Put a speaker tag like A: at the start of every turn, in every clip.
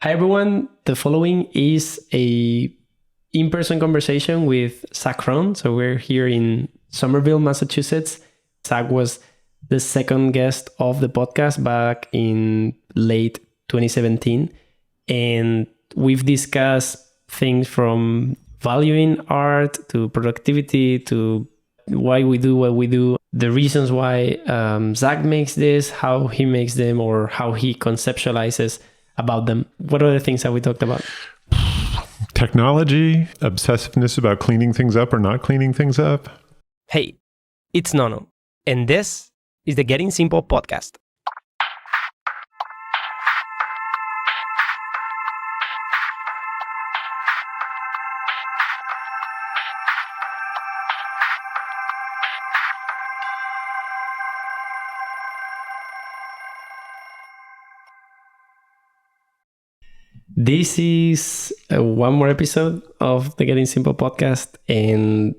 A: Hi everyone, the following is a in-person conversation with Kron. So we're here in Somerville, Massachusetts. Zach was the second guest of the podcast back in late 2017. And we've discussed things from valuing art to productivity to why we do what we do, the reasons why Zach makes this, how he makes them, or how he conceptualizes about them. What other things have we talked about?
B: Technology, obsessiveness about cleaning things up or not cleaning things up.
C: Hey, it's Nono, and this is the Getting Simple podcast.
A: This is one more episode of the Getting Simple podcast, and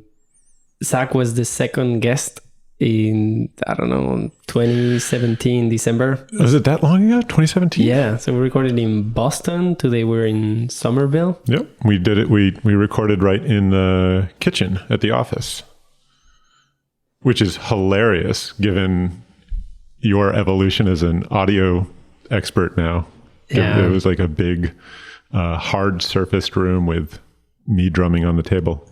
A: Zach was the second guest in, 2017, December.
B: Was it that long ago? 2017?
A: Yeah, so we recorded in Boston. Today we're in Somerville.
B: Yep, we did it. We recorded right in the kitchen at the office, which is hilarious given your evolution as an audio expert now.
A: Yeah.
B: It was like a big, hard surfaced room with me drumming on the table.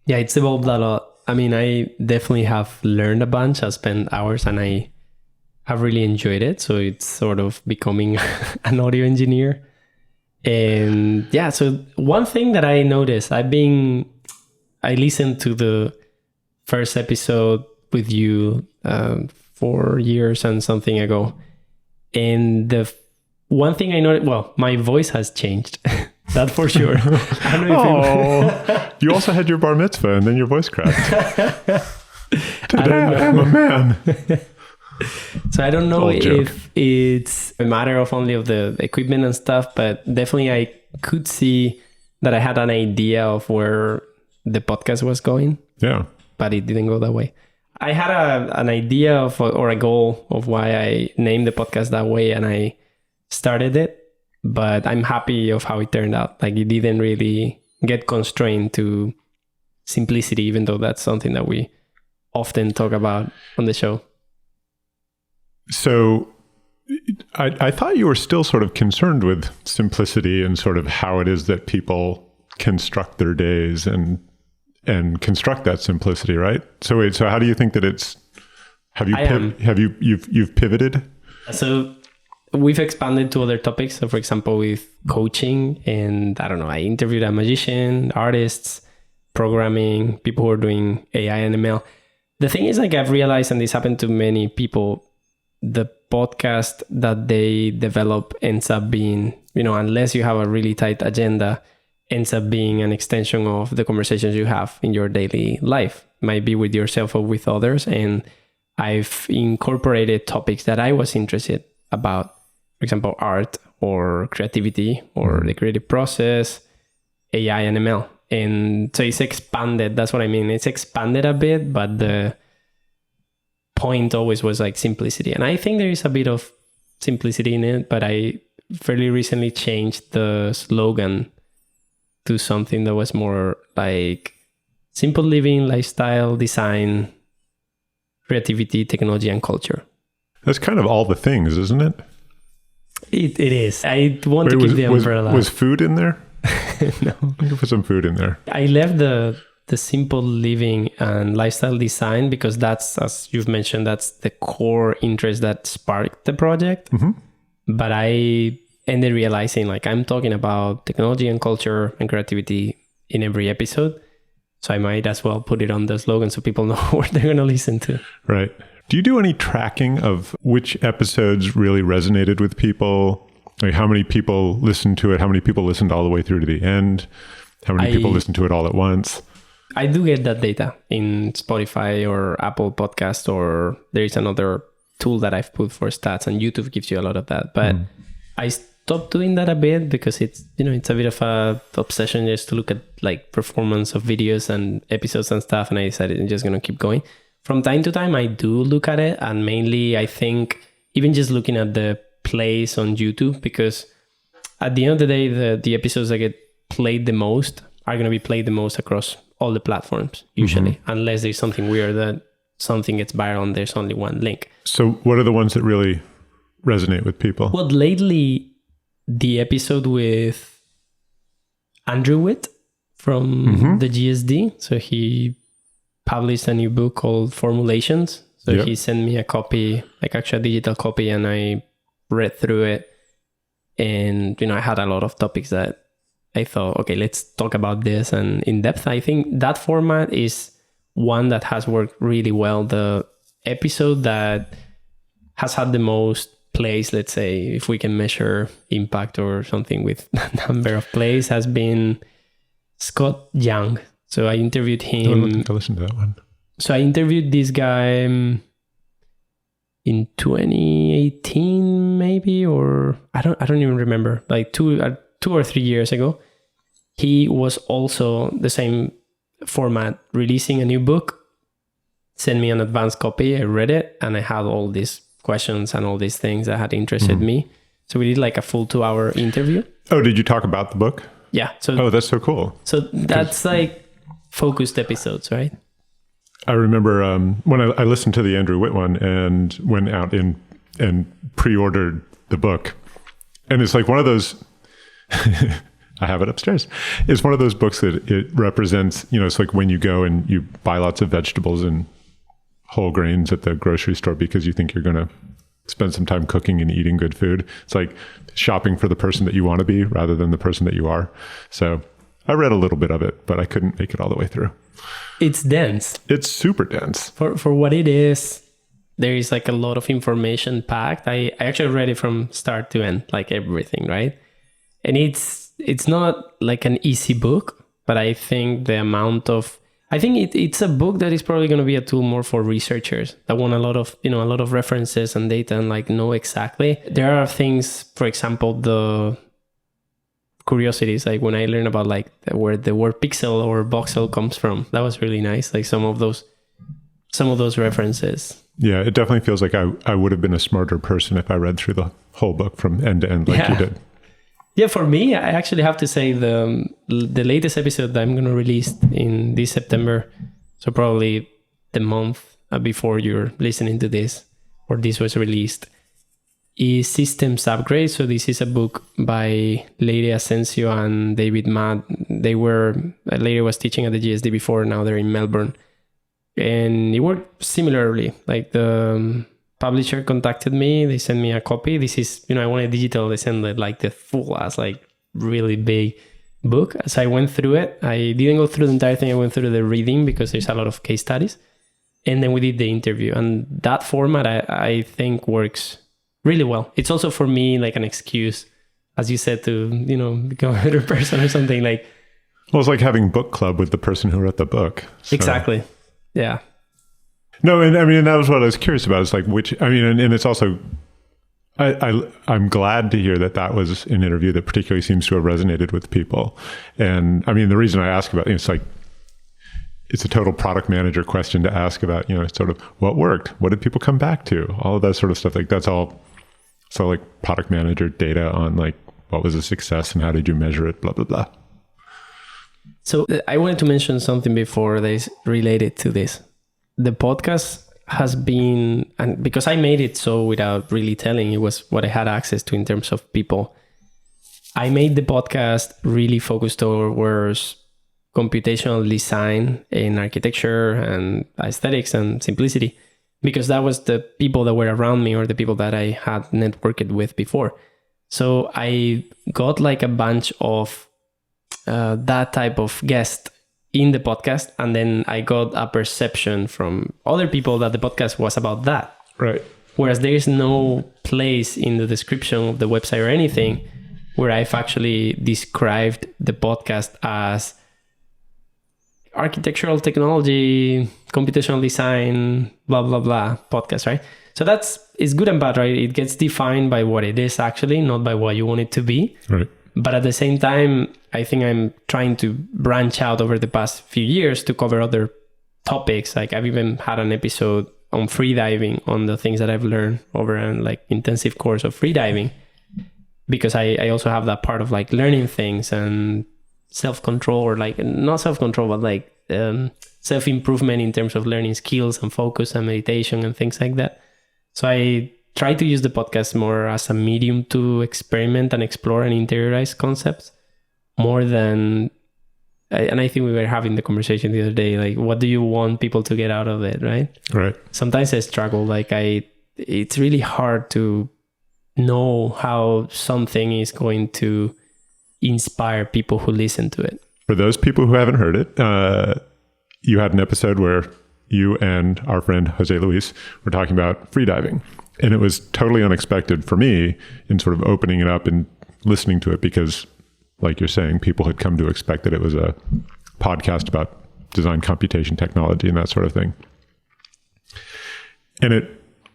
A: Yeah, it's evolved a lot. I mean, I definitely have learned a bunch. I spent hours and I have really enjoyed it. So it's sort of becoming an audio engineer. And yeah, so one thing that I noticed, I listened to the first episode with you 4 years and something ago. And the one thing I noticed, well, my voice has changed. That for sure. I don't know if
B: you also had your bar mitzvah and then your voice cracked. Today I am a man.
A: So I don't know if it's a matter of only of the equipment and stuff, but definitely I could see that I had an idea of where the podcast was going.
B: Yeah.
A: But it didn't go that way. I had an idea of or a goal of why I named the podcast that way, and I started it, but I'm happy of how it turned out. Like, it didn't really get constrained to simplicity, even though that's something that we often talk about on the show. So
B: I thought you were still sort of concerned with simplicity and sort of how it is that people construct their days and construct that simplicity, right? So wait, so how do you think that it's? You've pivoted?
A: So we've expanded to other topics. So for example, with coaching, and I interviewed a magician, artists, programming, people who are doing AI and ML. The thing is, like, I've realized, and this happened to many people, the podcast that they develop ends up being, unless you have a really tight agenda, ends up being an extension of the conversations you have in your daily life. Might be with yourself or with others. And I've incorporated topics that I was interested about, for example, art or creativity or the creative process, AI and ML. And so it's expanded. That's what I mean. It's expanded a bit, but the point always was like simplicity. And I think there is a bit of simplicity in it, but I fairly recently changed the slogan to something that was more like simple living, lifestyle, design, creativity, technology, and culture.
B: That's kind of all the things, isn't it?
A: It is. I want to keep the umbrella.
B: Was food in there?
A: No.
B: I could put some food in there.
A: I left the simple living and lifestyle design because that's, as you've mentioned, that's the core interest that sparked the project. Mm-hmm. But I ended realizing, like, I'm talking about technology and culture and creativity in every episode. So I might as well put it on the slogan so people know what they're going to listen to.
B: Right. Do you do any tracking of which episodes really resonated with people? Like, how many people listened to it? How many people listened all the way through to the end? How many people listened to it all at once?
A: I do get that data in Spotify or Apple Podcast, or there is another tool that I've put for stats, and YouTube gives you a lot of that. But I stopped doing that a bit because it's, it's a bit of a obsession just to look at like performance of videos and episodes and stuff. And I decided I'm just going to keep going. From time to time, I do look at it. And mainly, I think even just looking at the plays on YouTube, because at the end of the day, the episodes that get played the most are going to be played the most across all the platforms, usually, unless there's something weird that something gets viral and there's only one link.
B: So what are the ones that really resonate with people?
A: Well, lately, the episode with Andrew Witt from the GSD. So he published a new book called Formulations. So he sent me a copy, like actually a digital copy, and I read through it. And, I had a lot of topics that I thought, okay, let's talk about this and in depth. I think that format is one that has worked really well. The episode that has had the most plays, let's say, if we can measure impact or something with number of plays, has been Scott Young. So I interviewed him.
B: I'm looking to listen to that one. So
A: I interviewed this guy in 2018, maybe, or I don't even remember, like 2 or 3 years ago. He was also the same format, releasing a new book, sent me an advanced copy. I read it, and I had all these questions and all these things that had interested me. So we did like a full 2-hour interview.
B: Oh, did you talk about the book?
A: Yeah.
B: So that's so cool.
A: So that's like focused episodes, right?
B: I remember when I listened to the Andrew Witt one and went out and pre-ordered the book. And it's like one of those, I have it upstairs. It's one of those books that it represents, it's like when you go and you buy lots of vegetables and whole grains at the grocery store because you think you're going to spend some time cooking and eating good food. It's like shopping for the person that you want to be rather than the person that you are. So I read a little bit of it, but I couldn't make it all the way through.
A: It's dense.
B: It's super dense.
A: For what it is, there is like a lot of information packed. I actually read it from start to end, like everything, right? And it's not like an easy book, but I think it's a book that is probably going to be a tool more for researchers that want a lot of references and data and like know exactly. There are things, for example, the curiosities, like when I learned about like where the word pixel or voxel comes from. That was really nice. Like some of those references.
B: Yeah, it definitely feels like I would have been a smarter person if I read through the whole book from end to end like you did.
A: Yeah, for me, I actually have to say the latest episode that I'm going to release in this September, so probably the month before you're listening to this, or this was released, is Systems Upgrade. So this is a book by Leire Asensio and David Matt. Leire was teaching at the GSD before, now they're in Melbourne. And it worked similarly. Like the publisher contacted me, they sent me a copy. This is, I wanted digital, they sent it like the full ass, like really big book. So I went through it. I didn't go through the entire thing. I went through the reading because there's a lot of case studies. And then we did the interview. And that format, I think, works really well. It's also for me like an excuse, as you said, to, become a better person or something like.
B: Well, it's like having book club with the person who wrote the book. So.
A: Exactly. Yeah.
B: No, and I mean, that was what I was curious about. It's like and it's also, I'm glad to hear that was an interview that particularly seems to have resonated with people. And I mean, the reason I ask about it's like, it's a total product manager question to ask about, sort of what worked, what did people come back to, all of that sort of stuff. Like that's all. So like product manager data on like what was a success and how did you measure it, blah, blah, blah.
A: So I wanted to mention something before that is related to this. The podcast has been, and because I made it so without really telling, it was what I had access to in terms of people. I made the podcast really focused towards computational design in architecture and aesthetics and simplicity, because that was the people that were around me or the people that I had networked with before. So I got like a bunch of that type of guest in the podcast, and then I got a perception from other people that the podcast was about that.
B: Right.
A: Whereas there is no place in the description of the website or anything where I've actually described the podcast as architectural technology, computational design, blah, blah, blah podcast, right? So it's good and bad, right? It gets defined by what it is actually, not by what you want it to be.
B: Right.
A: But at the same time, I think I'm trying to branch out over the past few years to cover other topics. Like I've even had an episode on freediving, on the things that I've learned over an like intensive course of freediving, because I also have that part of like learning things and self-control, or like not self-control, but like self-improvement in terms of learning skills and focus and meditation and things like that. So I try to use the podcast more as a medium to experiment and explore and interiorize concepts more than, and I think we were having the conversation the other day, like, what do you want people to get out of it, right?
B: Right.
A: Sometimes I struggle, like it's really hard to know how something is going to inspire people who listen to it.
B: For those people who haven't heard it, you had an episode where you and our friend Jose Luis were talking about freediving. And it was totally unexpected for me in sort of opening it up and listening to it, because like you're saying, people had come to expect that it was a podcast about design computation technology and that sort of thing. And it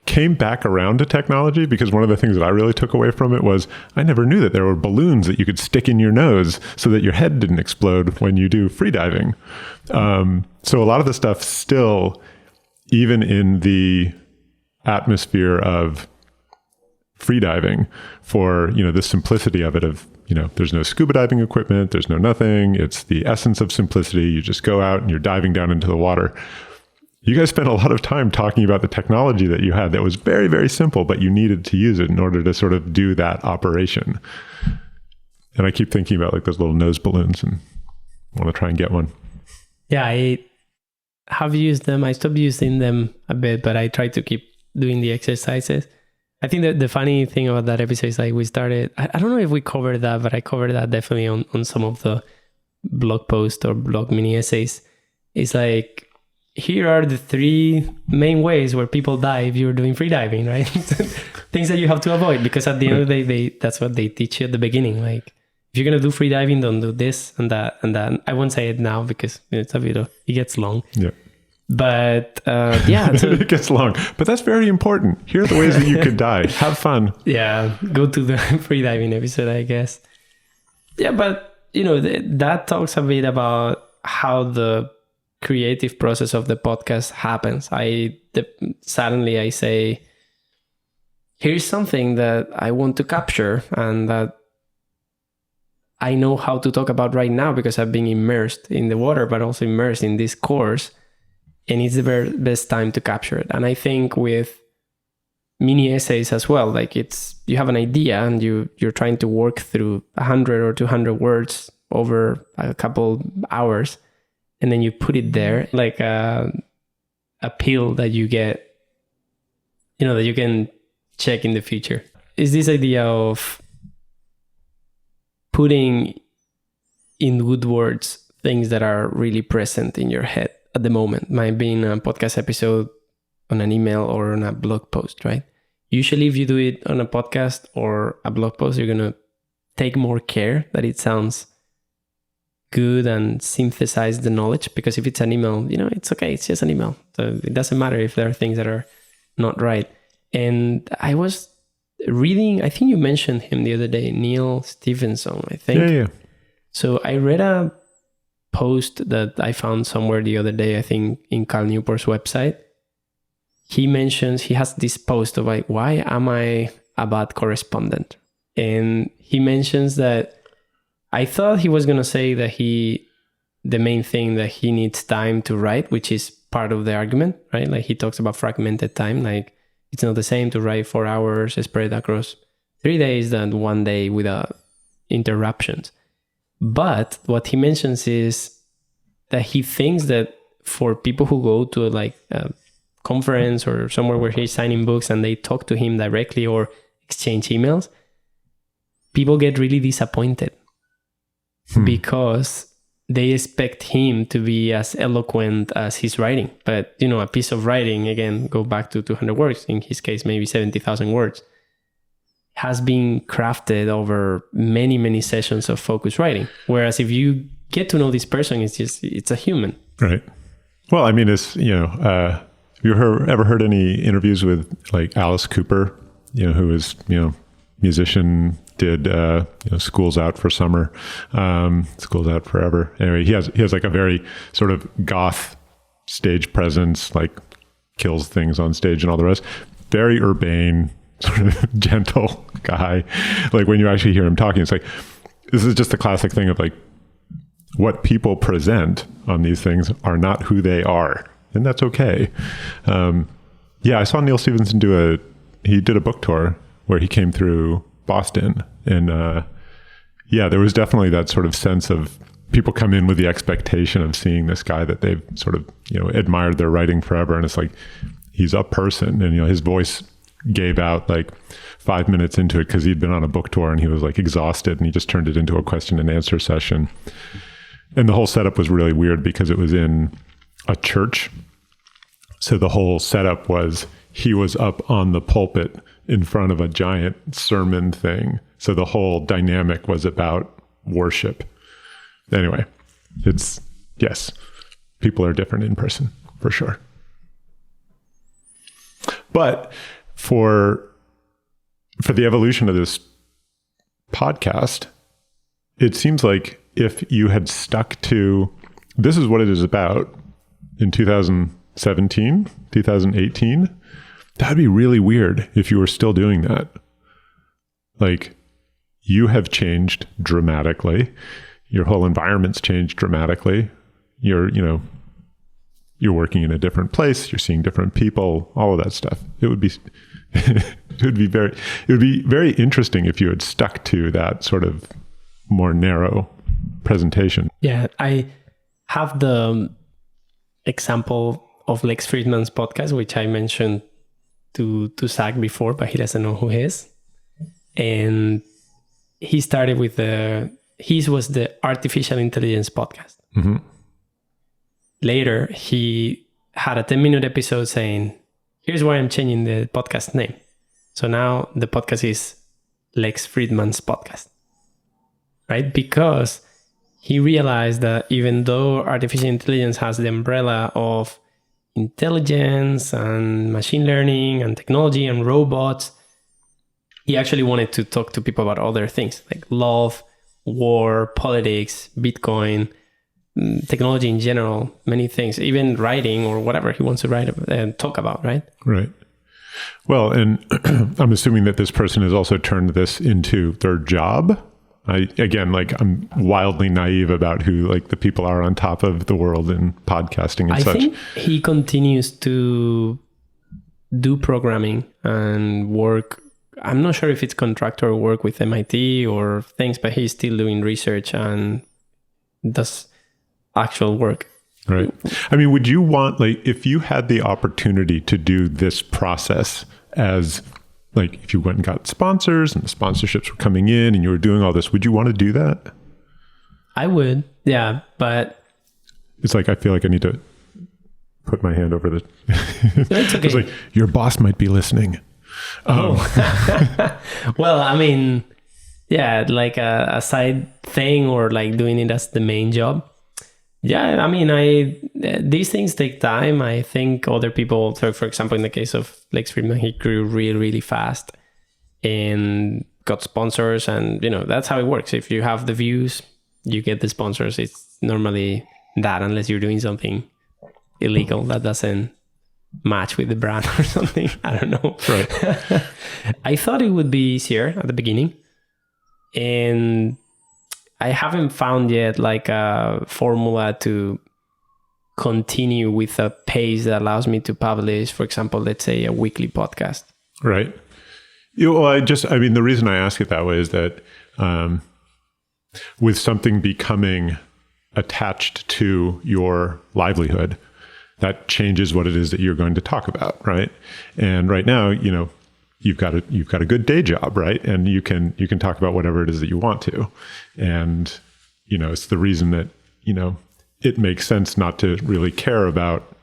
B: came back around to technology, because one of the things that I really took away from it was I never knew that there were balloons that you could stick in your nose so that your head didn't explode when you do freediving. So a lot of the stuff still, even in the atmosphere of freediving, for, you know, the simplicity of it, of, you know, there's no scuba diving equipment, there's no nothing. It's the essence of simplicity. You just go out and you're diving down into the water. You guys spent a lot of time talking about the technology that you had that was very, very simple, but you needed to use it in order to sort of do that operation. And I keep thinking about like those little nose balloons and want to try and get one.
A: Yeah, I have used them. I stopped using them a bit, but I try to keep doing the exercises. I think that the funny thing about that episode is like we started, I don't know if we covered that, but I covered that definitely on some of the blog posts or blog mini essays. It's like, here are the 3 main ways where people die if you're doing freediving, right? Things that you have to avoid, because at the end of the day, that's what they teach you at the beginning. Like, if you're going to do freediving, don't do this and that and that. I won't say it now because it's a bit it gets long.
B: Yeah.
A: But yeah. So,
B: it gets long. But that's very important. Here are the ways that you could die. Have fun.
A: Yeah. Go to the freediving episode, I guess. Yeah, but, you know, that talks a bit about how the creative process of the podcast happens. Suddenly I say, here's something that I want to capture and that I know how to talk about right now because I've been immersed in the water, but also immersed in this course. And it's the very best time to capture it. And I think with mini essays as well, like you have an idea and you're trying to work through 100 or 200 words over a couple hours. And then you put it there like a pill that you get, you know, that you can check in the future. Is this idea of putting in good words things that are really present in your head at the moment. Might be in a podcast episode, on an email, or on a blog post, right? Usually if you do it on a podcast or a blog post, you're going to take more care that it sounds good and synthesize the knowledge, because if it's an email, you know, it's okay, it's just an email, so it doesn't matter if there are things that are not right. And I was reading, I think you mentioned him the other day, Neil Stephenson, I think.
B: Yeah.
A: So I read a post that I found somewhere the other day, I think in Cal Newport's website. He has this post of like, why am I a bad correspondent? And he mentions that I thought he was going to say that the main thing that he needs time to write, which is part of the argument, right? Like he talks about fragmented time. Like it's not the same to write 4 hours spread across 3 days than 1 day without interruptions. But what he mentions is that he thinks that for people who go to like a conference or somewhere where he's signing books and they talk to him directly or exchange emails, people get really disappointed. Because they expect him to be as eloquent as his writing. But, you know, a piece of writing, again, go back to 200 words, in his case, maybe 70,000 words, has been crafted over many, many sessions of focused writing. Whereas if you get to know this person, it's a human.
B: Right. Well, I mean, it's, you know, have you ever heard any interviews with like Alice Cooper, you know, who is, you know, musician, did School's Out for Summer, School's Out Forever. Anyway, he has like a very sort of goth stage presence, like kills things on stage and all the rest. Very urbane, sort of gentle guy. Like when you actually hear him talking, it's like, this is just the classic thing of like, what people present on these things are not who they are. And that's okay. I saw Neil Stephenson he did a book tour where he came through Boston. And there was definitely that sort of sense of people come in with the expectation of seeing this guy that they've sort of, admired their writing forever. And it's like, he's a person. And, his voice gave out like 5 minutes into it because he'd been on a book tour and he was like exhausted, and he just turned it into a question and answer session. And the whole setup was really weird because it was in a church. So the whole setup was he was up on the pulpit in front of a giant sermon thing. So the whole dynamic was about worship. Anyway, yes, people are different in person for sure. But for the evolution of this podcast, it seems like if you had stuck to, this is what it is about in 2017, 2018, that'd be really weird if you were still doing that. Like, you have changed dramatically. Your whole environment's changed dramatically. You're working in a different place. You're seeing different people, all of that stuff. It would be, it would be very interesting if you had stuck to that sort of more narrow presentation.
A: Yeah, I have the example of Lex Fridman's podcast, which I mentioned to Zach before, but he doesn't know who he is. And he started with his was the artificial intelligence podcast.
B: Mm-hmm.
A: Later, he had a 10-minute episode saying, here's why I'm changing the podcast name. So now the podcast is Lex Fridman's podcast, right? Because he realized that even though artificial intelligence has the umbrella of intelligence and machine learning and technology and robots, he actually wanted to talk to people about other things like love, war, politics, Bitcoin, technology in general, many things, even writing or whatever he wants to write and talk about, right?
B: Right. Well, and I'm assuming that this person has also turned this into their job. I'm wildly naive about who like the people are on top of the world in podcasting and such.
A: I think he continues to do programming and work. I'm not sure if it's contractor work with MIT or things, but he's still doing research and does actual work.
B: Right. I mean, would you want, like, if you had the opportunity to do this process as, like, if you went and got sponsors and the sponsorships were coming in and you were doing all this, would you want to do that?
A: I would. Yeah. But
B: it's like, I feel like I need to put my hand over the,
A: it's okay.
B: It's like, your boss might be listening.
A: Well, I mean, yeah, like a side thing or like doing it as the main job. Yeah, I mean, these things take time. I think other people, so for example, in the case of Lex Fridman, he grew really, really fast and got sponsors. And, that's how it works. If you have the views, you get the sponsors. It's normally that, unless you're doing something illegal that doesn't match with the brand or something. I don't know.
B: Right.
A: I thought it would be easier at the beginning. And I haven't found yet like a formula to continue with a pace that allows me to publish, for example, let's say a weekly podcast.
B: Right. The reason I ask it that way is that with something becoming attached to your livelihood, that changes what it is that you're going to talk about, right? And right now, you've got a good day job, right? And you can talk about whatever it is that you want to. And, it's the reason that, it makes sense not to really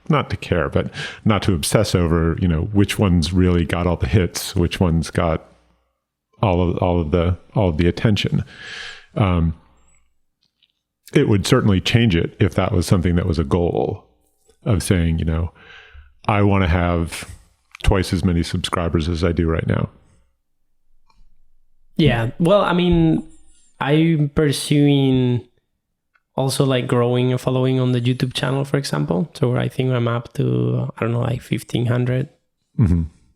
B: not to obsess over, which ones really got all the hits, which ones got all of the attention. It would certainly change it if that was something that was a goal of saying, I want to have twice as many subscribers as I do right now.
A: Yeah. Well, I mean, I'm pursuing also like growing a following on the YouTube channel, for example. So I think I'm up to, I don't know, like 1,500,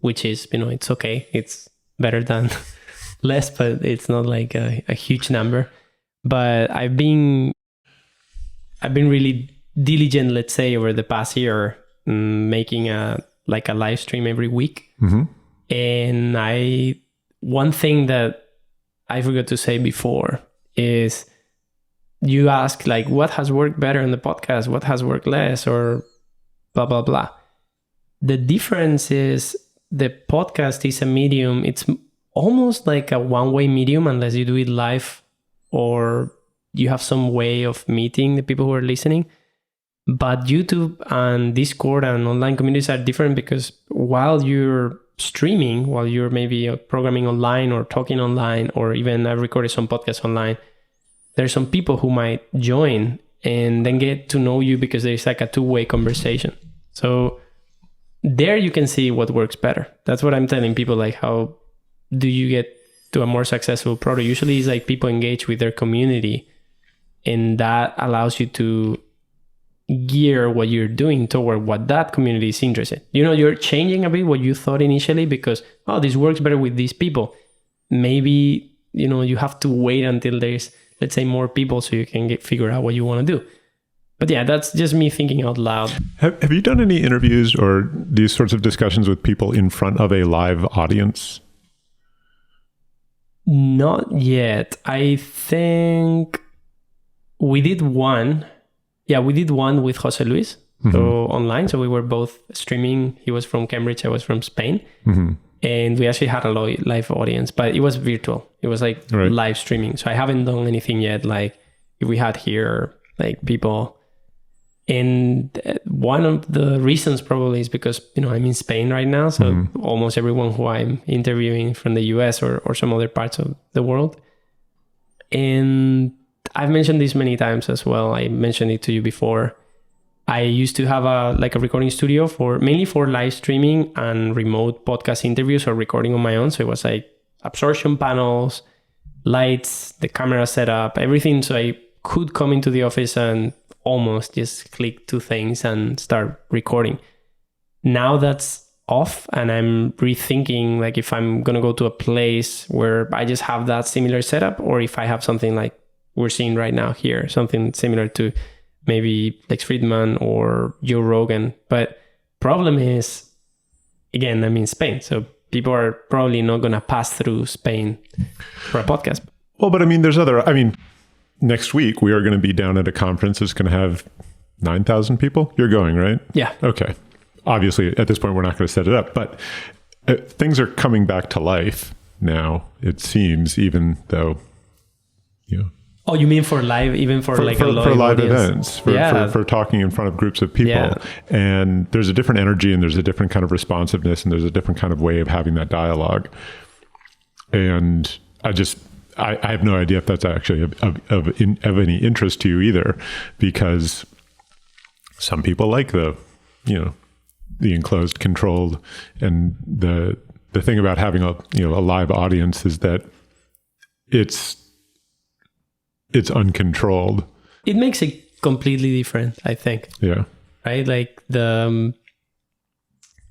A: which is, it's okay. It's better than less, but it's not like a huge number. But I've been really diligent, let's say, over the past year, making a live stream every week. And one thing that I forgot to say before is, you ask like, what has worked better in the podcast? What has worked less, or blah, blah, blah. The difference is the podcast is a medium. It's almost like a one-way medium unless you do it live or you have some way of meeting the people who are listening. But YouTube and Discord and online communities are different, because while you're streaming, while you're maybe programming online or talking online, or even I've recorded some podcasts online, there's some people who might join and then get to know you because there's like a two-way conversation. So there you can see what works better. That's what I'm telling people, like, how do you get to a more successful product? Usually it's like people engage with their community, and that allows you to gear what you're doing toward what that community is interested. You're changing a bit what you thought initially because, this works better with these people. Maybe, you have to wait until there's, let's say, more people so you can figure out what you want to do. But yeah, that's just me thinking out loud.
B: Have you done any interviews or these sorts of discussions with people in front of a live audience?
A: Not yet. I think we did one. Yeah, we did one with Jose Luis, so online. So we were both streaming. He was from Cambridge, I was from Spain. And we actually had a live audience, but it was virtual. It was like live streaming. So I haven't done anything yet. Like if we had here, like people. And one of the reasons probably is because, I'm in Spain right now. So almost everyone who I'm interviewing from the US or some other parts of the world. And I've mentioned this many times as well. I mentioned it to you before. I used to have a recording studio mainly for live streaming and remote podcast interviews or recording on my own. So it was like absorption panels, lights, the camera setup, everything. So I could come into the office and almost just click two things and start recording. Now that's off, and I'm rethinking like if I'm going to go to a place where I just have that similar setup, or if I have something like we're seeing right now here, something similar to maybe Lex Friedman or Joe Rogan. But problem is, again, I'm in Spain, so people are probably not going to pass through Spain for a podcast.
B: Well, but next week we are going to be down at a conference that's going to have 9,000 people. You're going, right?
A: Yeah.
B: Okay. Obviously, at this point, we're not going to set it up, but things are coming back to life now, it seems, even though,
A: Oh, you mean for live, even for like a live
B: events, for talking in front of groups of people. Yeah. And there's a different energy, and there's a different kind of responsiveness, and there's a different kind of way of having that dialogue. And I have no idea if that's actually of any interest to you either, because some people like the enclosed, controlled, and the thing about having a live audience is that it's uncontrolled.
A: It makes it completely different, I think.
B: Yeah.
A: Right? Like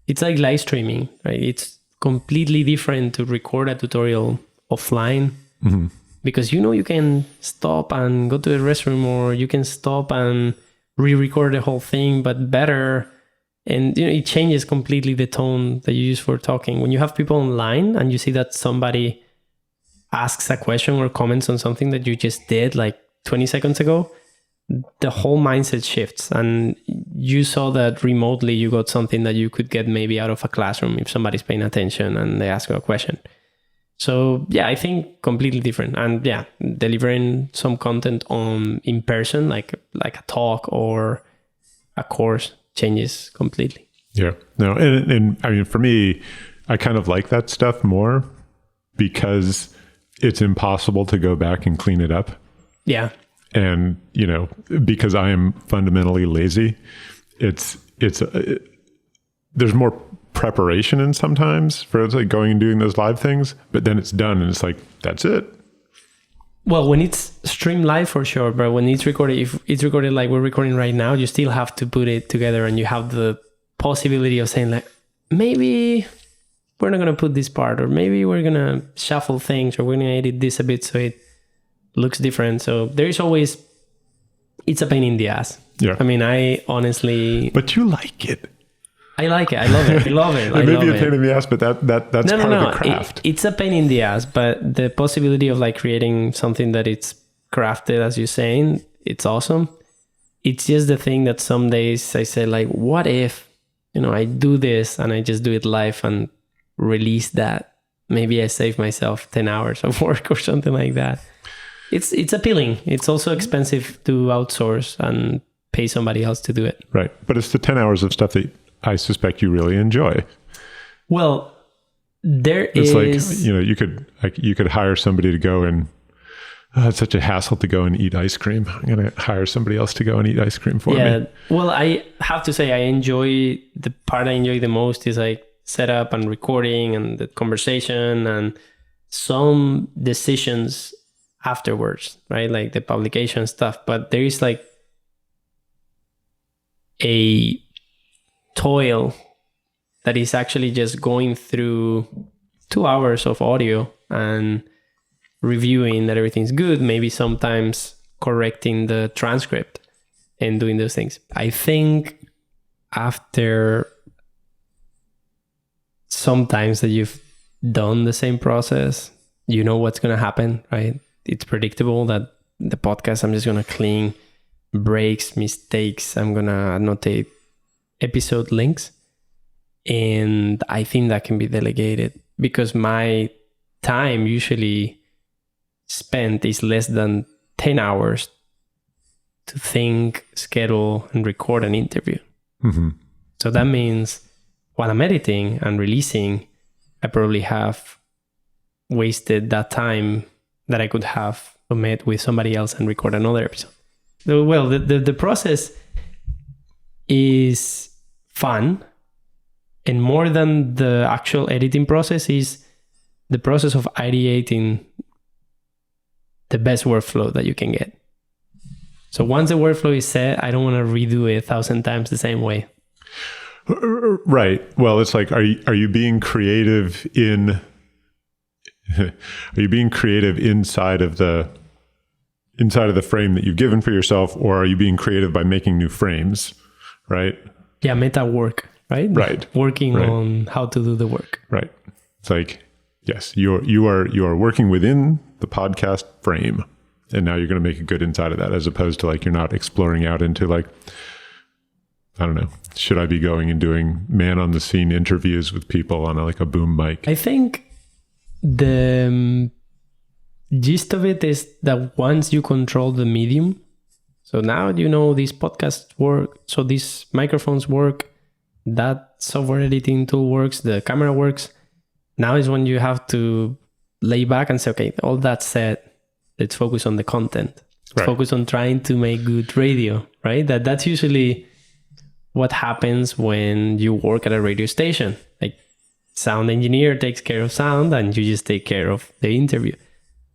A: it's like live streaming, right? It's completely different to record a tutorial offline, because you can stop and go to the restroom, or you can stop and re-record the whole thing, but better. And it changes completely the tone that you use for talking. When you have people online and you see that somebody asks a question or comments on something that you just did like 20 seconds ago, the whole mindset shifts. And you saw that remotely you got something that you could get maybe out of a classroom if somebody's paying attention and they ask you a question. So yeah, I think completely different. And yeah, delivering some content in person, like a talk or a course, changes completely.
B: Yeah. No, and I mean, for me, I kind of like that stuff more because it's impossible to go back and clean it up.
A: Yeah.
B: And, because I am fundamentally lazy, there's more preparation in sometimes for like going and doing those live things, but then it's done and it's like, that's it.
A: Well, when it's streamed live for sure, but when it's recorded, if it's recorded like we're recording right now, you still have to put it together, and you have the possibility of saying like, maybe we're not going to put this part, or maybe we're going to shuffle things, or we're going to edit this a bit so it looks different. So there's always, it's a pain in the ass.
B: Yeah.
A: I mean, I honestly...
B: But you like it.
A: I like it. I love it. I love it.
B: It may be a pain in the ass, but that's part of the craft.
A: It's a pain in the ass, but the possibility of like creating something that it's crafted, as you're saying, it's awesome. It's just the thing that some days I say like, what if, I do this and I just do it live and release that? Maybe I save myself 10 hours of work or something like that. It's appealing. It's also expensive to outsource and pay somebody else to do it.
B: Right. But it's the 10 hours of stuff that I suspect you really enjoy.
A: Well,
B: it's like, you could hire somebody to go and it's such a hassle to go and eat ice cream. I'm going to hire somebody else to go and eat ice cream for me.
A: Well, I have to say the part I enjoy the most is like setup and recording and the conversation and some decisions afterwards, right? Like the publication stuff. But there is like a toil that is actually just going through 2 hours of audio and reviewing that everything's good, maybe sometimes correcting the transcript and doing those things. I think after sometimes that you've done the same process, you know what's going to happen, right? It's predictable that the podcast, I'm just going to clean breaks, mistakes. I'm going to annotate episode links. And I think that can be delegated because my time usually spent is less than 10 hours to think, schedule, and record an interview.
B: Mm-hmm.
A: So that means while I'm editing and releasing, I probably have wasted that time that I could have met with somebody else and record another episode. So, well, the process is fun, and more than the actual editing process is the process of ideating the best workflow that you can get. So once the workflow is set, I don't want to redo it 1,000 times the same way.
B: Right. Well, it's like, are you being creative inside of the frame that you've given for yourself, or are you being creative by making new frames? Right.
A: Yeah. Meta work, right?
B: Right.
A: Working on how to do the work.
B: Right. It's like, yes, you are working within the podcast frame, and now you're going to make it good inside of that, as opposed to like, you're not exploring out into like, I don't know, should I be going and doing man on the scene interviews with people on a boom mic?
A: I think the gist of it is that once you control the medium, so now these podcasts work, so these microphones work, that software editing tool works, the camera works. Now is when you have to lay back and say, okay, all that said, let's focus on the content. Let's focus on trying to make good radio, right? That's usually what happens when you work at a radio station. Like, sound engineer takes care of sound and you just take care of the interview.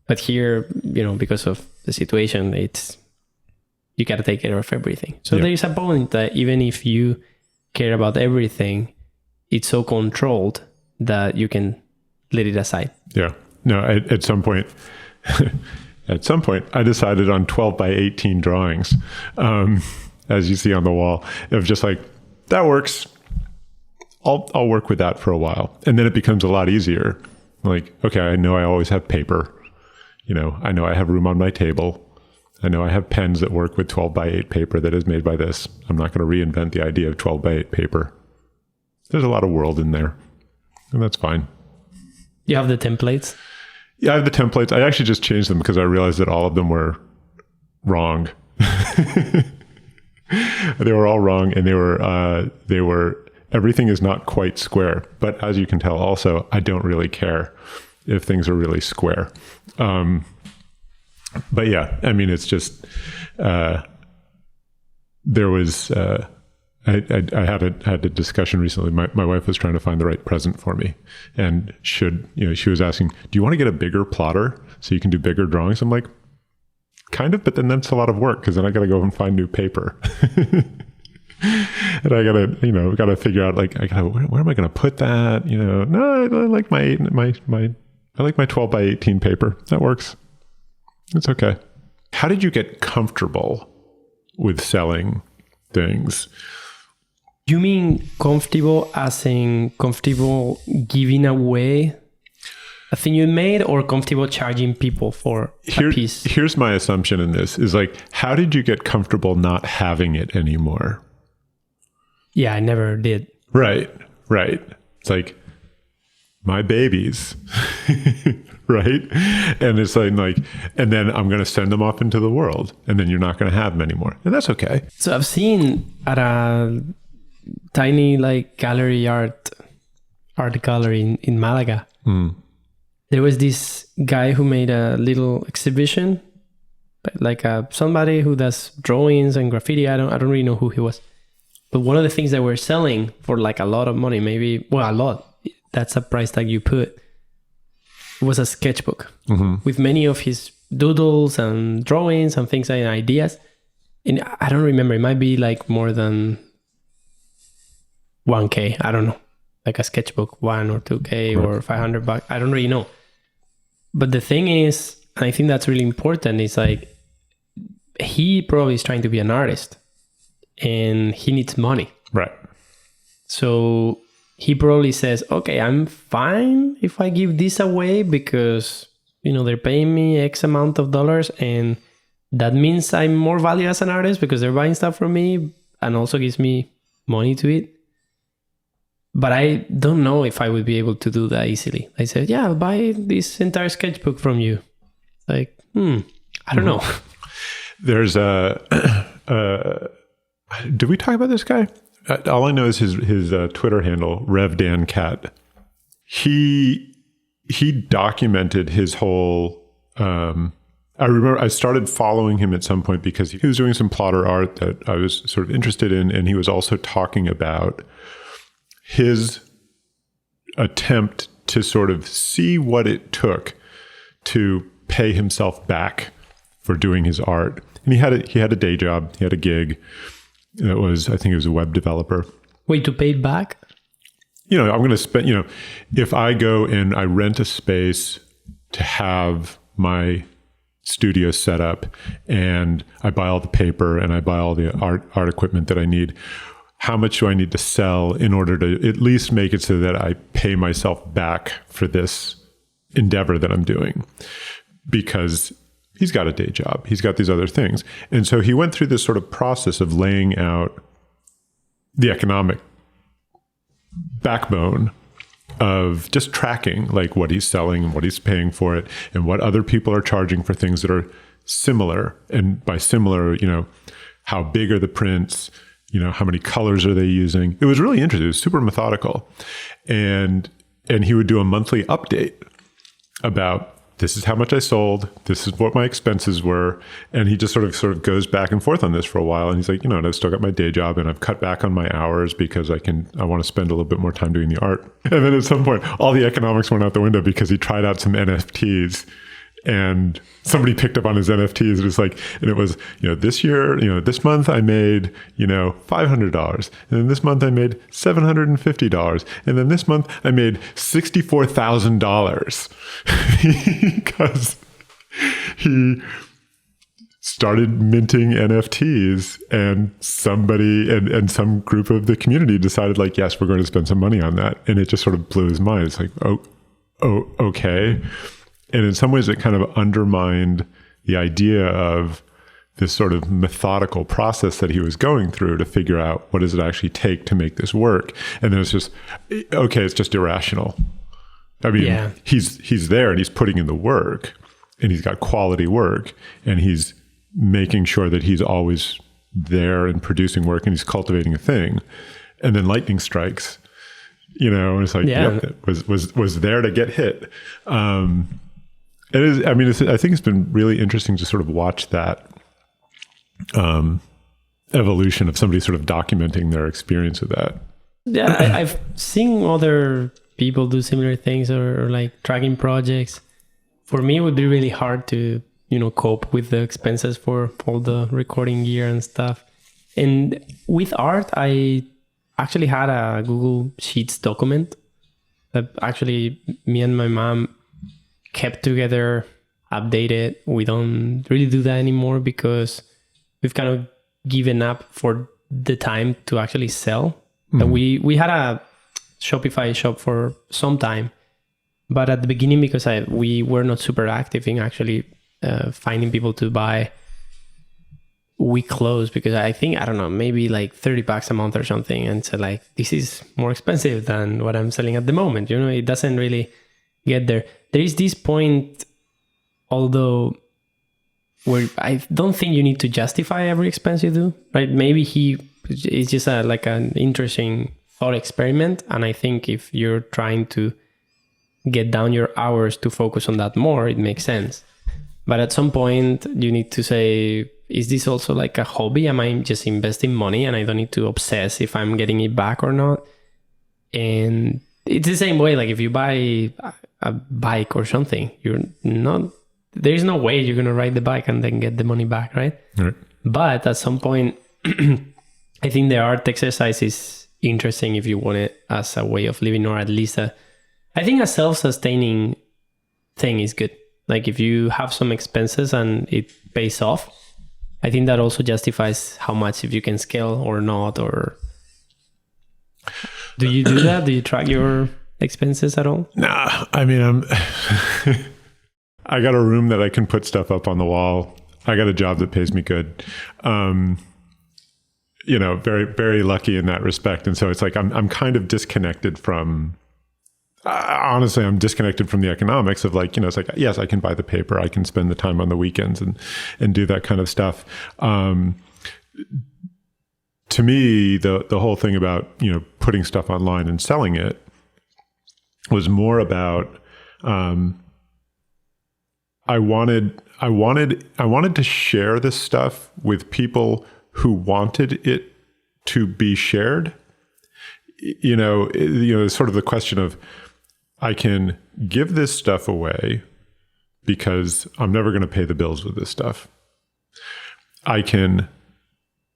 A: But here, because of the situation, you got to take care of everything. So there is a point that even if you care about everything, it's so controlled that you can let it aside.
B: Yeah. No, at some point, I decided on 12 by 18 drawings, as you see on the wall, of just like, that works. I'll work with that for a while. And then it becomes a lot easier. Like, okay, I know I always have paper. I know I have room on my table. I know I have pens that work with 12 by 8 paper that is made by this. I'm not going to reinvent the idea of 12 by 8 paper. There's a lot of world in there, and that's fine.
A: You have the templates?
B: Yeah, I have the templates. I actually just changed them because I realized that all of them were wrong. They were all wrong, and they were everything is not quite square. But as you can tell, also, I don't really care if things are really square. But yeah, I mean, it's just there was. I had a discussion recently. My wife was trying to find the right present for me, and she was asking, "Do you want to get a bigger plotter so you can do bigger drawings?" I'm like, kind of, but then that's a lot of work because then I got to go and find new paper. And I gotta figure out like, where am I going to put that? No, I like I like my 12 by 18 paper. That works. It's okay. How did you get comfortable with selling things?
A: You mean comfortable as in comfortable giving away a thing you made, or comfortable charging people for a piece?
B: Here's my assumption in this is like, how did you get comfortable not having it anymore?
A: Yeah, I never did.
B: Right. It's like my babies, right? And it's like, and then I'm going to send them off into the world, and then you're not going to have them anymore. And that's okay.
A: So I've seen at a tiny like art gallery in Malaga, there was this guy who made a little exhibition, like somebody who does drawings and graffiti. I don't really know who he was. But one of the things that we're selling for like a lot of money, maybe, well, a lot, that's a price tag you put, was a sketchbook with many of his doodles and drawings and things and ideas. And I don't remember, it might be like more than 1K. I don't know, like a sketchbook, 1 or 2K or $500. I don't really know. But the thing is, and I think that's really important, is like, he probably is trying to be an artist. And he needs money.
B: Right.
A: So he probably says, okay, I'm fine if I give this away because, they're paying me X amount of dollars. And that means I'm more valuable as an artist because they're buying stuff from me and also gives me money to it. But I don't know if I would be able to do that easily. I said, yeah, I'll buy this entire sketchbook from you. Like, I don't know.
B: There's did we talk about this guy? All I know is his Twitter handle, RevDanCat. He documented his whole. I remember I started following him at some point because he was doing some plotter art that I was sort of interested in, and he was also talking about his attempt to sort of see what it took to pay himself back for doing his art. And he had a day job, he had a gig. I think he was a web developer.
A: Wait, to pay back?
B: I'm going to spend, if I go and I rent a space to have my studio set up and I buy all the paper and I buy all the art equipment that I need, how much do I need to sell in order to at least make it so that I pay myself back for this endeavor that I'm doing? Because he's got a day job. He's got these other things. And so he went through this sort of process of laying out the economic backbone of just tracking like what he's selling and what he's paying for it and what other people are charging for things that are similar. And by similar, how big are the prints? How many colors are they using? It was really interesting. It was super methodical. And he would do a monthly update about, this is how much I sold. This is what my expenses were. And he just sort of goes back and forth on this for a while. And he's like, I've still got my day job and I've cut back on my hours because I want to spend a little bit more time doing the art. And then at some point, all the economics went out the window because he tried out some NFTs and somebody picked up on his NFTs. It was, this year, this month I made, $500. And then this month I made $750. And then this month I made $64,000 because he started minting NFTs and somebody and some group of the community decided like, yes, we're going to spend some money on that. And it just sort of blew his mind. It's like, oh, okay. And in some ways, it kind of undermined the idea of this sort of methodical process that he was going through to figure out what does it actually take to make this work. And then it's just, okay, it's just irrational. I mean, he's there and he's putting in the work and he's got quality work and he's making sure that he's always there and producing work and he's cultivating a thing. And then lightning strikes, and it's like, it was there to get hit. It is. I mean, I think it's been really interesting to sort of watch that evolution of somebody sort of documenting their experience with that.
A: Yeah, I've seen other people do similar things or like tracking projects. For me, it would be really hard to, cope with the expenses for all the recording gear and stuff. And with art, I actually had a Google Sheets document that actually me and my mom kept together, updated. We don't really do that anymore because we've kind of given up for the time to actually sell. Mm-hmm. We had a Shopify shop for some time, but at the beginning, because we were not super active in actually finding people to buy, we closed because I think, I don't know, maybe like $30 a month or something. And so like, this is more expensive than what I'm selling at the moment. It doesn't really get there. There is this point, although, where I don't think you need to justify every expense you do, right? Maybe it's just like an interesting thought experiment. And I think if you're trying to get down your hours to focus on that more, it makes sense. But at some point you need to say, is this also like a hobby? Am I just investing money and I don't need to obsess if I'm getting it back or not? And it's the same way, like if you buy a bike or something, there's no way you're going to ride the bike and then get the money back, right?
B: Right.
A: But at some point, I think the art exercise is interesting if you want it as a way of living, or at least I think a self-sustaining thing is good. Like if you have some expenses and it pays off, I think that also justifies how much, if you can scale or not. Or do you do that? Do you track your expenses at all?
B: Nah, I mean, I got a room that I can put stuff up on the wall. I got a job that pays me good. Very, very lucky in that respect. And so it's like, I'm kind of disconnected from, honestly, I'm disconnected from the economics of like, it's like, yes, I can buy the paper. I can spend the time on the weekends and do that kind of stuff. To me, the whole thing about, putting stuff online and selling it was more about, I wanted to share this stuff with people who wanted it to be shared. Sort of the question of, I can give this stuff away because I'm never going to pay the bills with this stuff. I can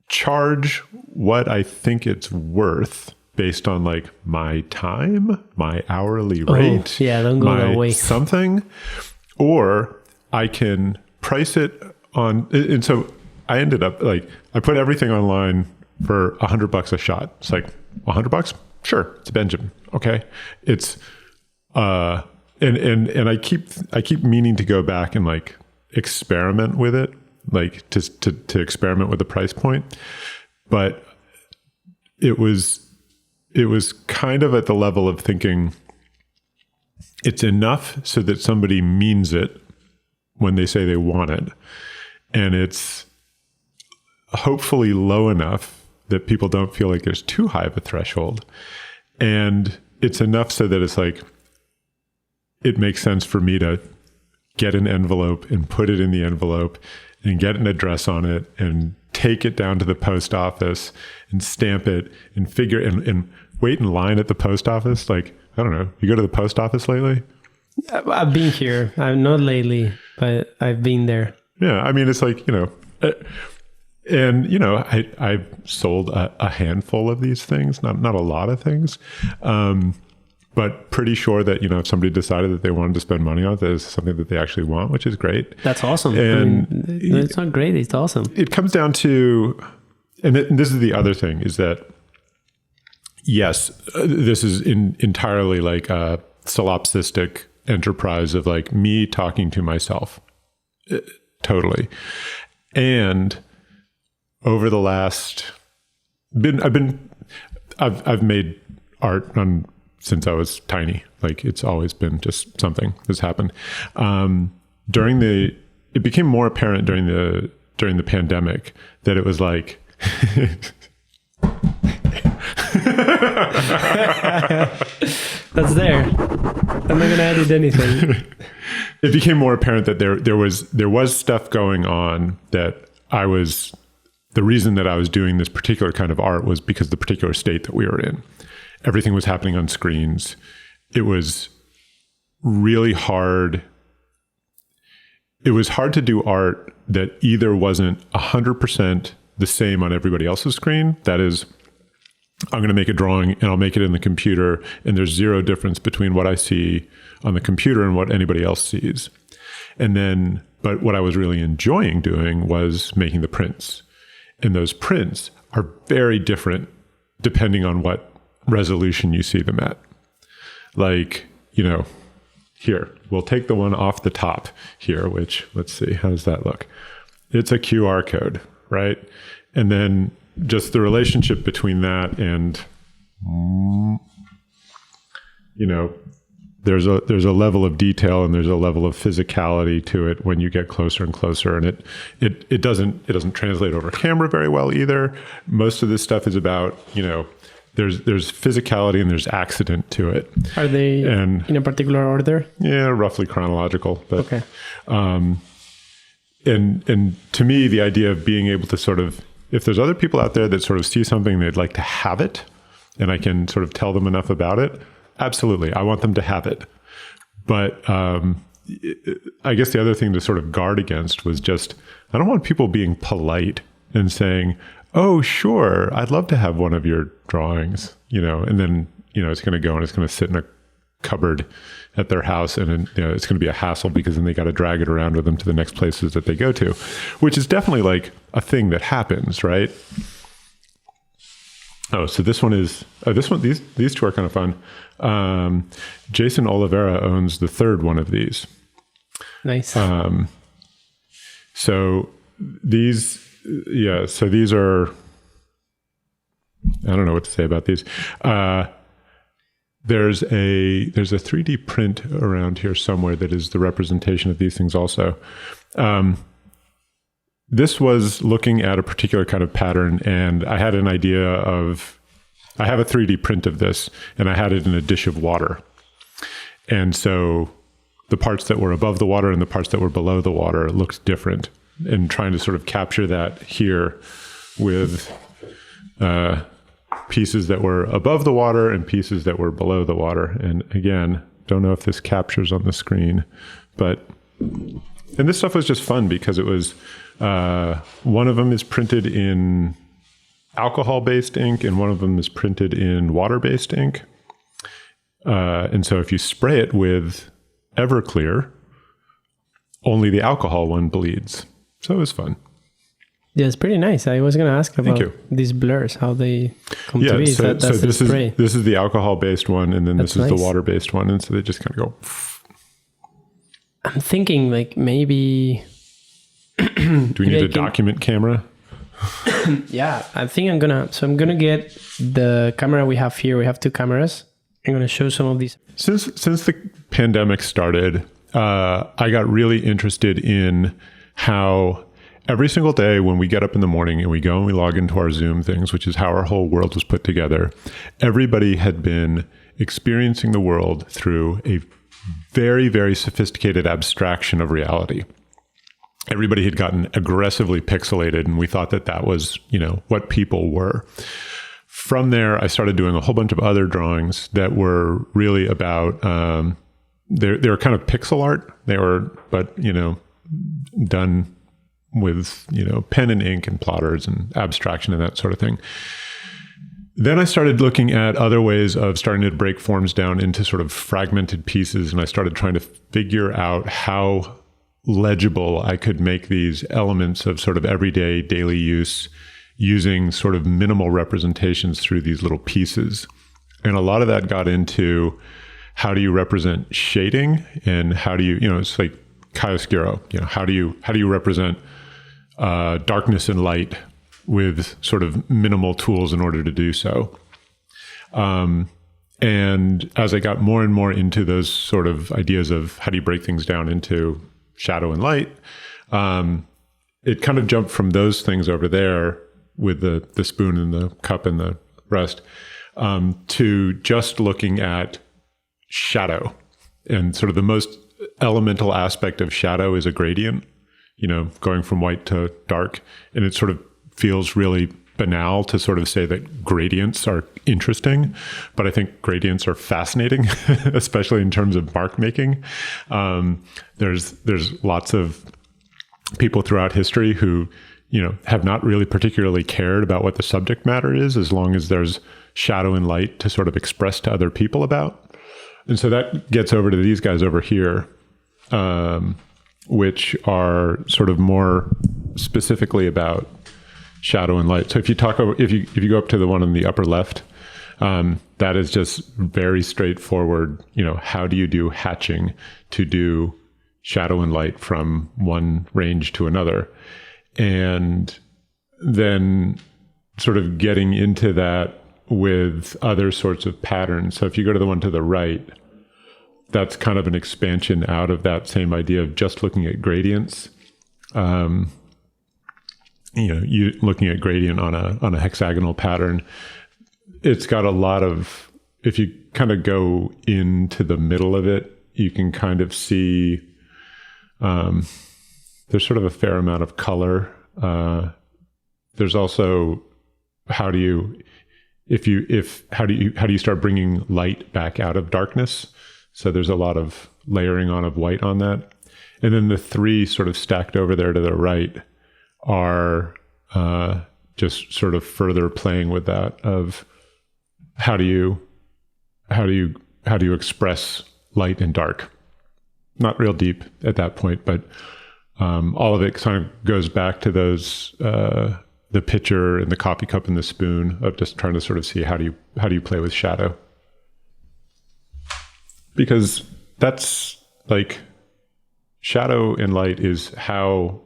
B: charge what I think it's worth based on like my time, my hourly rate,
A: don't go that way.
B: Something, or I can price it on. And so I ended up like, I put everything online for $100 a shot. It's like $100? Sure. It's Benjamin. Okay. It's, and I keep meaning to go back and like experiment with it, like to experiment with the price point. But it was kind of at the level of thinking it's enough so that somebody means it when they say they want it. And it's hopefully low enough that people don't feel like there's too high of a threshold. And it's enough so that it's like, it makes sense for me to get an envelope and put it in the envelope and get an address on it and take it down to the post office and stamp it and figure and wait in line at the post office. Like, I don't know, you go to the post office lately?
A: I've been here. I'm not lately, but I've been there.
B: Yeah. I mean, it's like, and I've sold a handful of these things, not a lot of things. But pretty sure that, if somebody decided that they wanted to spend money on it, that is something that they actually want, which is great.
A: That's awesome.
B: And
A: it's not great. It's awesome.
B: It comes down to, and this is the other thing, is that, yes, this is entirely like a solipsistic enterprise of like me talking to myself. Totally. And over the last, I've made art since I was tiny. Like it's always been just something that's happened. It became more apparent during the pandemic that it was like,
A: that's there. I'm not going to edit anything.
B: It became more apparent that there was stuff going on that the reason that I was doing this particular kind of art was because of the particular state that we were in. Everything was happening on screens. It was really hard. it was hard to do art that either wasn't 100% the same on everybody else's screen. That is, I'm going to make a drawing and I'll make it in the computer, and there's zero difference between what I see on the computer and what anybody else sees. And then, but what I was really enjoying doing was making the prints. And those prints are very different depending on what resolution you see them at. Like, here, we'll take the one off the top here, which, let's see, how does that look? It's a QR code, right? And then just the relationship between that and, there's a level of detail and there's a level of physicality to it when you get closer and closer, and it doesn't translate over camera very well either. Most of this stuff is about, there's physicality and there's accident to it.
A: Are they in a particular order?
B: Yeah, roughly chronological. But,
A: okay.
B: And to me, the idea of being able to sort of, if there's other people out there that sort of see something, they'd like to have it, and I can sort of tell them enough about it, absolutely, I want them to have it. But I guess the other thing to sort of guard against was just, I don't want people being polite and saying, oh, sure, I'd love to have one of your drawings, and then, it's going to go and it's going to sit in a cupboard at their house, and it's going to be a hassle because then they got to drag it around with them to the next places that they go to, which is definitely like a thing that happens, right? Oh, so these two are kind of fun. Jason Oliveira owns the third one of these.
A: Nice.
B: So these are, I don't know what to say about these. There's a 3D print around here somewhere that is the representation of these things also. This was looking at a particular kind of pattern, and I had an idea of, I have a 3D print of this, and I had it in a dish of water. And so the parts that were above the water and the parts that were below the water looked different, and trying to sort of capture that here with pieces that were above the water and pieces that were below the water. And again, don't know if this captures on the screen, and this stuff was just fun because it was, one of them is printed in alcohol-based ink and one of them is printed in water-based ink. And so if you spray it with Everclear, only the alcohol one bleeds. So it was fun.
A: Yeah, it's pretty nice. I was going to ask about these blurs, how they come to be.
B: So this is the alcohol-based one, and then this is the water-based one. And so they just kind of go.
A: I'm thinking like maybe...
B: Do we need a document camera?
A: Yeah, I think I'm going to get the camera we have here. We have two cameras. I'm going to show some of these.
B: Since the pandemic started, I got really interested in how every single day when we get up in the morning and we go and we log into our Zoom things, which is how our whole world was put together, everybody had been experiencing the world through a very, very sophisticated abstraction of reality. Everybody had gotten aggressively pixelated, and we thought that was, what people were. From there, I started doing a whole bunch of other drawings that were really about, they were kind of pixel art. They were, but, done with, pen and ink and plotters and abstraction and that sort of thing. Then I started looking at other ways of starting to break forms down into sort of fragmented pieces. And I started trying to figure out how legible I could make these elements of sort of everyday daily use using sort of minimal representations through these little pieces. And a lot of that got into how do you represent shading, and how do you, it's like chiaroscuro, how do you represent darkness and light with sort of minimal tools in order to do so. And as I got more and more into those sort of ideas of how do you break things down into shadow and light, it kind of jumped from those things over there with the spoon and the cup and the rest, to just looking at shadow. And sort of the most elemental aspect of shadow is a gradient, going from white to dark. And it sort of feels really banal to sort of say that gradients are interesting, but I think gradients are fascinating, especially in terms of mark making. There's lots of people throughout history who, have not really particularly cared about what the subject matter is, as long as there's shadow and light to sort of express to other people about. And so that gets over to these guys over here, which are sort of more specifically about shadow and light. So if you go up to the one in the upper left, that is just very straightforward. How do you do hatching to do shadow and light from one range to another? And then sort of getting into that with other sorts of patterns. So if you go to the one to the right, that's kind of an expansion out of that same idea of just looking at gradients. You looking at gradient on a hexagonal pattern. It's got a lot of, if you kind of go into the middle of it, you can kind of see there's sort of a fair amount of color. There's also how do you start bringing light back out of darkness? So there's a lot of layering on of white on that. And then the three sort of stacked over there to the right are just sort of further playing with that of how do you express light and dark? Not real deep at that point, but all of it kind of goes back to those the pitcher and the coffee cup and the spoon of just trying to sort of see how do you play with shadow, because that's like shadow and light is how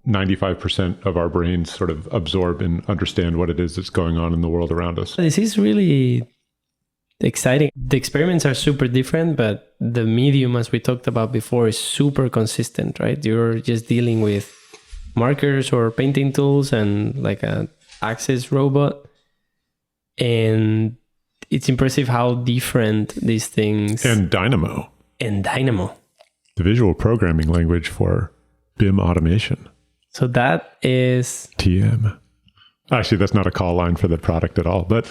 B: 95% of our brains sort of absorb and understand what it is that's going on in the world around us.
A: This is really exciting. The experiments are super different, but the medium, as we talked about before, is super consistent, right? You're just dealing with markers or painting tools and like an Axis robot. And it's impressive how different these things...
B: And Dynamo.
A: The
B: visual programming language for BIM automation.
A: So that is...
B: TM. Actually, that's not a call line for the product at all, but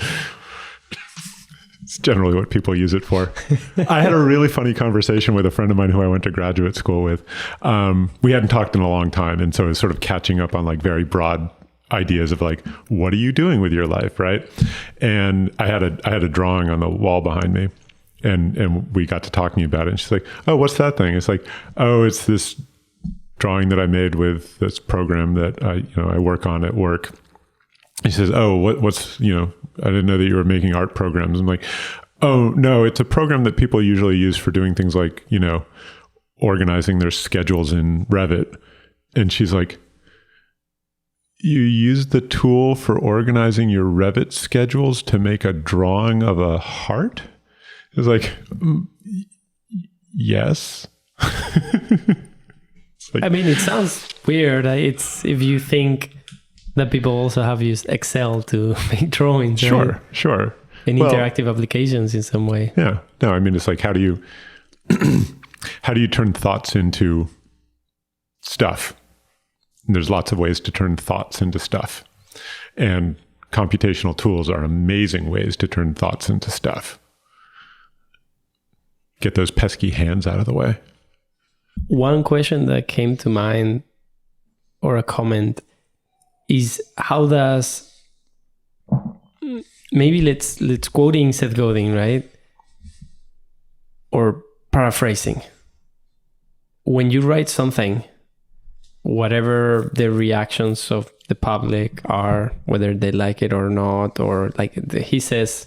B: it's generally what people use it for. I had a really funny conversation with a friend of mine who I went to graduate school with. We hadn't talked in a long time, and so I was sort of catching up on like very broad ideas of like, what are you doing with your life, right? And I had a drawing on the wall behind me, and we got to talking about it. And she's like, "Oh, what's that thing?" It's like, "Oh, it's this drawing that I made with this program that I work on at work." He says, "Oh, what's I didn't know that you were making art programs." I'm like, "Oh no, it's a program that people usually use for doing things like organizing their schedules in Revit." And she's like, "You use the tool for organizing your Revit schedules to make a drawing of a heart?" I was like, "Yes."
A: I mean, it sounds weird. It's if you think that people also have used Excel to make drawings.
B: Sure,
A: right?
B: Sure.
A: And interactive applications in some way.
B: Yeah. No, I mean, it's like, how do you turn thoughts into stuff? And there's lots of ways to turn thoughts into stuff. And computational tools are amazing ways to turn thoughts into stuff. Get those pesky hands out of the way.
A: One question that came to mind, or a comment, is how does, maybe let's quoting Seth Godin, right? Or paraphrasing. When you write something, whatever the reactions of the public are, whether they like it or not, or like he says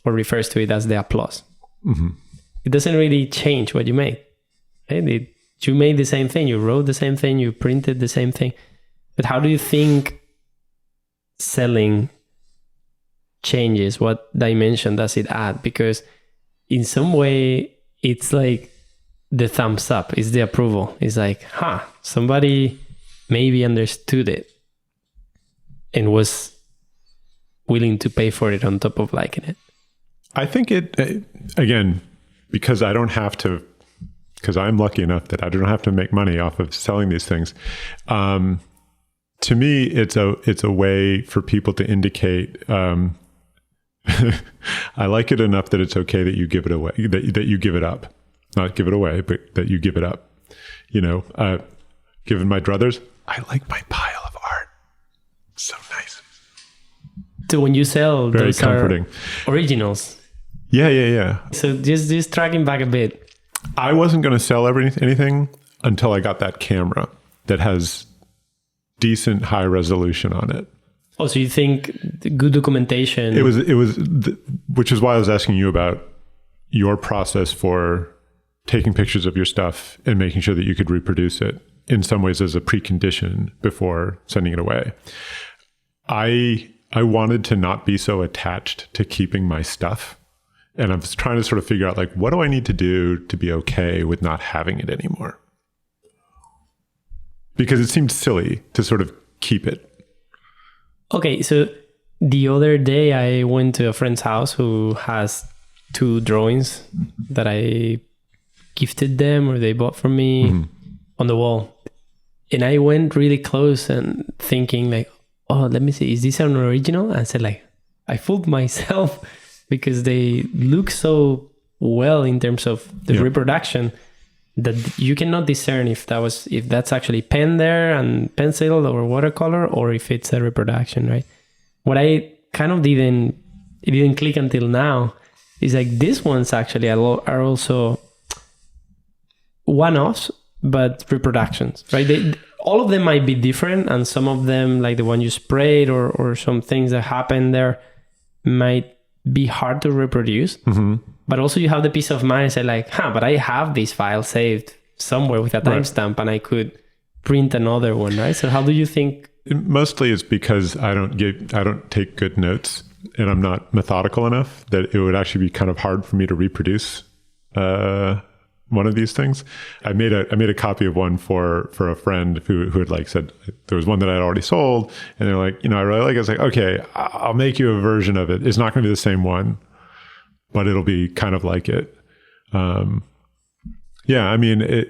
A: or refers to it as the applause.
B: Mm-hmm.
A: It doesn't really change what you made. Right? You made the same thing, you wrote the same thing, you printed the same thing. But how do you think selling changes? What dimension does it add? Because in some way, it's like the thumbs up, it's the approval. It's like, somebody maybe understood it and was willing to pay for it on top of liking it.
B: I think again, because I'm lucky enough that I don't have to make money off of selling these things. to me, it's a way for people to indicate, I like it enough that it's okay that you give it away, that you give it up, not give it away, but that you give it up. Given my druthers, I like my pile of art. So nice.
A: So when you sell,
B: Very
A: those
B: comforting.
A: Are originals.
B: Yeah.
A: So just tracking back a bit.
B: I wasn't going to sell anything until I got that camera that has decent high resolution on it.
A: Oh, so you think good documentation?
B: It was, which is why I was asking you about your process for taking pictures of your stuff and making sure that you could reproduce it in some ways as a precondition before sending it away. I wanted to not be so attached to keeping my stuff. And I was trying to sort of figure out, like, what do I need to do to be okay with not having it anymore? Because it seemed silly to sort of keep it.
A: Okay, so the other day I went to a friend's house who has 2 drawings that I gifted them or they bought from me on the wall. And I went really close and thinking like, oh, let me see, is this an original? And I said like, I fooled myself because they look so well in terms of the reproduction that you cannot discern if that's actually pen there and pencil or watercolor, or if it's a reproduction, right? What I kind of it didn't click until now is like these ones actually are also one-offs, but reproductions, right? All of them might be different, and some of them, like the one you sprayed or some things that happen there, might be hard to reproduce. But also you have the peace of mind and say like, but I have this file saved somewhere with a timestamp and I could print another one, right? So how do you think?
B: Mostly it's because I don't take good notes and I'm not methodical enough that it would actually be kind of hard for me to reproduce one of these things. I made a copy of one for a friend who had like said there was one that I'd already sold, and they're like, I really like it. I was like, okay, I'll make you a version of it. It's not going to be the same one, but it'll be kind of like it. I mean,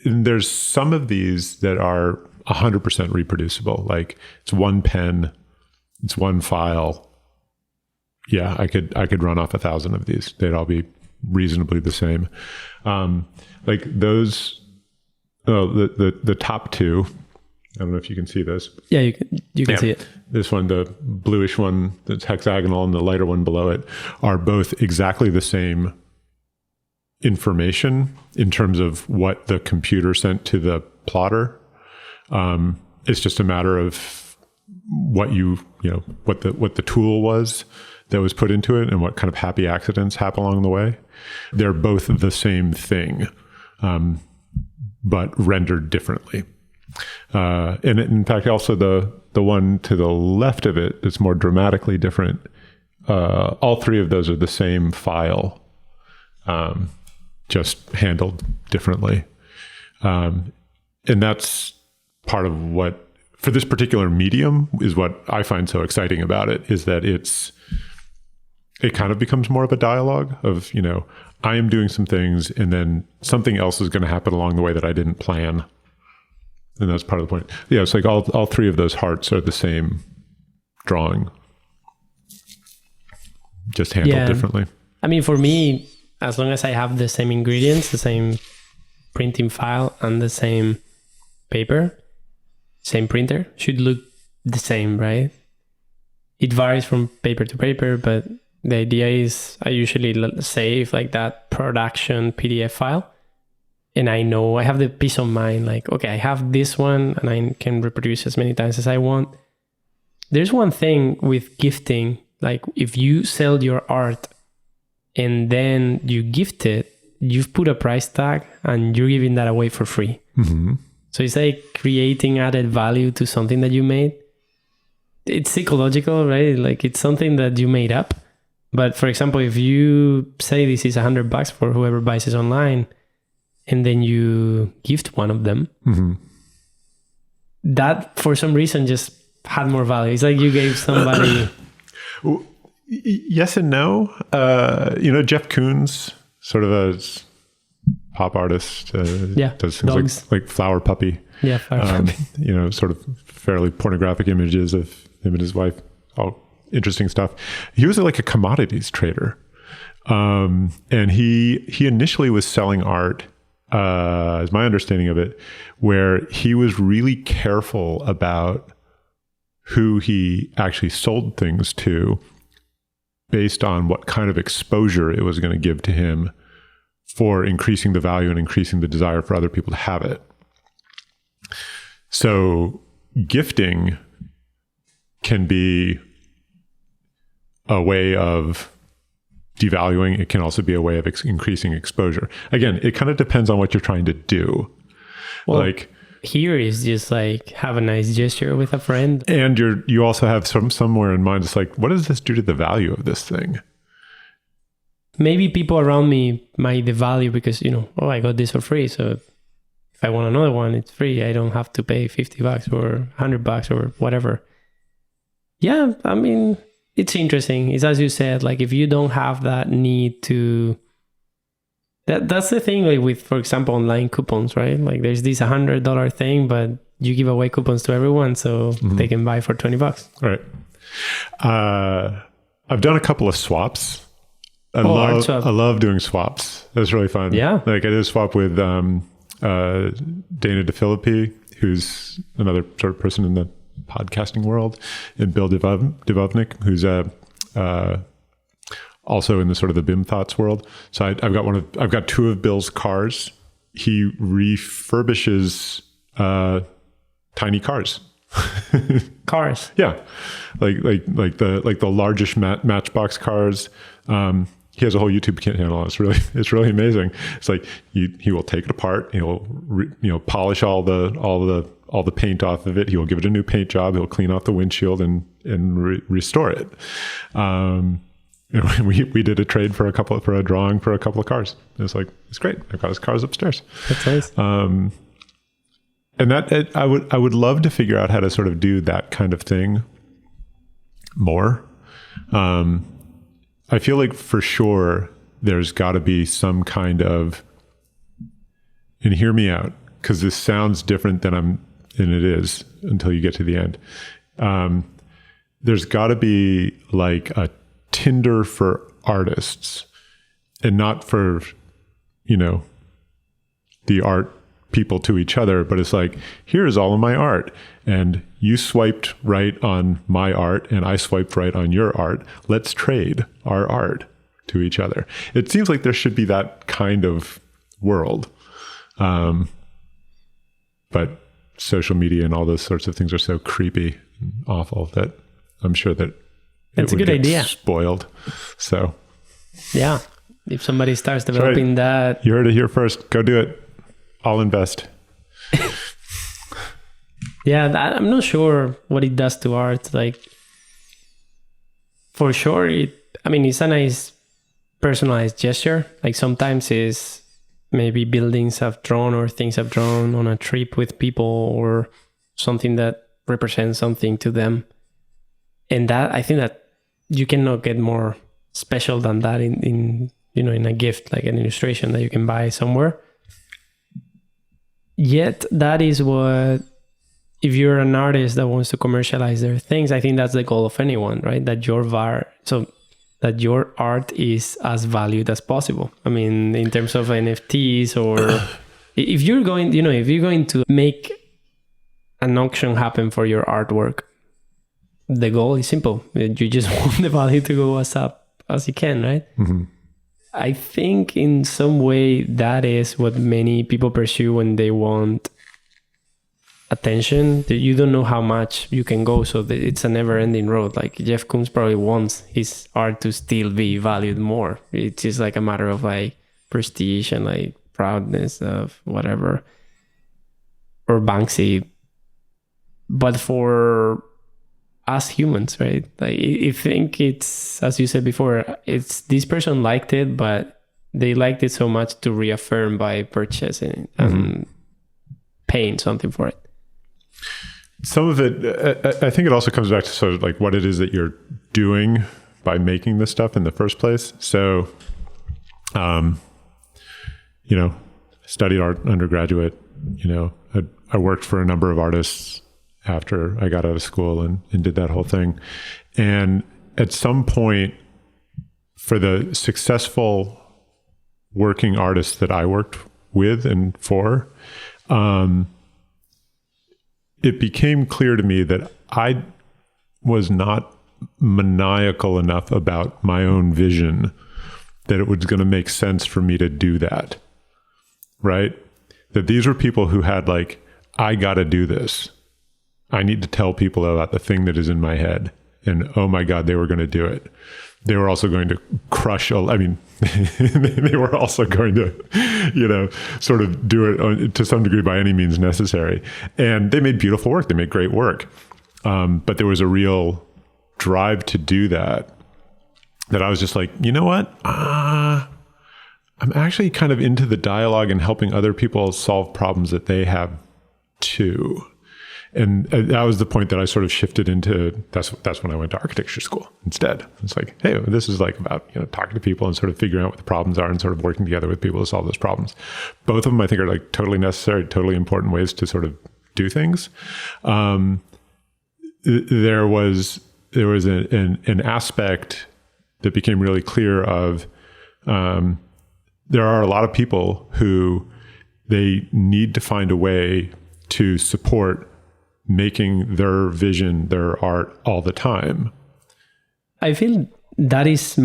B: there's some of these that are 100% reproducible. Like it's one pen, it's one file. Yeah, I could run off 1,000 of these. They'd all be reasonably the same. Like those, the top 2. I don't know if you can see this.
A: Yeah, you can see it.
B: This one, the bluish one that's hexagonal, and the lighter one below it are both exactly the same information in terms of what the computer sent to the plotter. It's just a matter of what what the tool was that was put into it and what kind of happy accidents happen along the way. They're both the same thing, but rendered differently. And in fact, also the one to the left of it is more dramatically different. All 3 of those are the same file, just handled differently. And that's part of what, for this particular medium, is what I find so exciting about it, is that it kind of becomes more of a dialogue of, I am doing some things and then something else is going to happen along the way that I didn't plan. And that's part of the point. Yeah, it's like all 3 of those hearts are the same drawing, just handled differently.
A: I mean, for me, as long as I have the same ingredients, the same printing file, and the same paper, same printer, should look the same, right? It varies from paper to paper, but the idea is I usually save like that production PDF file. And I know I have the peace of mind, like, okay, I have this one and I can reproduce as many times as I want. There's one thing with gifting, like if you sell your art and then you gift it, you've put a price tag and you're giving that away for free. So it's like creating added value to something that you made. It's psychological, right? Like it's something that you made up. But for example, if you say this is $100 for whoever buys it online, and then you gift one of them, that for some reason just had more value. It's like you gave somebody.
B: Yes and no. Jeff Koons, sort of a pop artist, does things
A: dogs.
B: like Flower Puppy.
A: Yeah,
B: sort of fairly pornographic images of him and his wife, all interesting stuff. He was like a commodities trader. And he initially was selling art, is my understanding of it, where he was really careful about who he actually sold things to based on what kind of exposure it was going to give to him for increasing the value and increasing the desire for other people to have it. So gifting can be a way of devaluing. It can also be a way of increasing exposure. Again, it kind of depends on what you're trying to do.
A: Well, here is just like have a nice gesture with a friend.
B: And you also have somewhere in mind, it's like, what does this do to the value of this thing?
A: Maybe people around me might devalue because, I got this for free. So if I want another one, it's free. I don't have to pay $50 or $100 or whatever. Yeah, I mean, it's interesting. It's as you said, like if you don't have that need to... That's the thing, like with, for example, online coupons, right? Like there's this $100 thing, but you give away coupons to everyone so they can buy for $20.
B: Right. I've done a couple of swaps. I love doing swaps. That's really fun.
A: Yeah.
B: Like I did a swap with Dana DeFilippi, who's another sort of person in the podcasting world, and Bill Dubovnik, who's also in the sort of the BIM thoughts world. So I've got two of Bill's cars. He refurbishes tiny cars.
A: Cars.
B: Yeah, like the largest Matchbox cars. He has a whole YouTube channel. It's really amazing. It's like he will take it apart. He'll polish all the paint off of it. He will give it a new paint job. He'll clean off the windshield and restore it. We did a trade for a drawing for a couple of cars. It's great. I've got his cars upstairs.
A: That's nice.
B: And I would love to figure out how to sort of do that kind of thing more. I feel like for sure there's got to be some kind of, and hear me out, because this sounds different than it is until you get to the end. There's got to be like a Tinder for artists, and not for, the art people to each other, but it's like, here's all of my art, and you swiped right on my art and I swiped right on your art. Let's trade our art to each other. It seems like there should be that kind of world. But social media and all those sorts of things are so creepy and awful that I'm sure that
A: that's a good idea.
B: Spoiled. So
A: yeah, if somebody starts developing that,
B: you heard it here first. Go do it. I'll invest.
A: Yeah, I'm not sure what it does to art. Like, for sure, it's a nice personalized gesture. Like sometimes is maybe buildings have drawn or things have drawn on a trip with people or something that represents something to them. And that, I think that you cannot get more special than that in a gift, like an illustration that you can buy somewhere. Yet that is what, if you're an artist that wants to commercialize their things, I think that's the goal of anyone, right? That your art is as valued as possible. I mean, in terms of NFTs, or if you're going to make an auction happen for your artwork, the goal is simple. You just want the value to go as up as you can, right? Mm-hmm. I think in some way that is what many people pursue when they want attention. You don't know how much you can go, so it's a never-ending road. Like Jeff Koons probably wants his art to still be valued more. It's just like a matter of like prestige and like proudness of whatever. Or Banksy. But for us humans, right? Like I think it's, as you said before, it's this person liked it, but they liked it so much to reaffirm by purchasing and paying something for it.
B: Some of it, I think it also comes back to sort of like what it is that you're doing by making this stuff in the first place. So, studied art undergraduate, I worked for a number of artists after I got out of school and did that whole thing. And at some point, for the successful working artists that I worked with and for, it became clear to me that I was not maniacal enough about my own vision that it was going to make sense for me to do that, right? That these were people who had like, I got to do this. I need to tell people about the thing that is in my head. And oh my God, they were going to do it. They were also going to crush, I mean, they were also going to, sort of do it to some degree by any means necessary. And they made beautiful work. They made great work. But there was a real drive to do that I was just like, you know what? I'm actually kind of into the dialogue and helping other people solve problems that they have too. And that was the point that I sort of shifted into. That's when I went to architecture school instead. It's like, hey, this is like about talking to people and sort of figuring out what the problems are and sort of working together with people to solve those problems. Both of them, I think, are like totally necessary, totally important ways to sort of do things. There was an aspect that became really clear of there are a lot of people who they need to find a way to support making their vision, their art all the time.
A: I feel that is a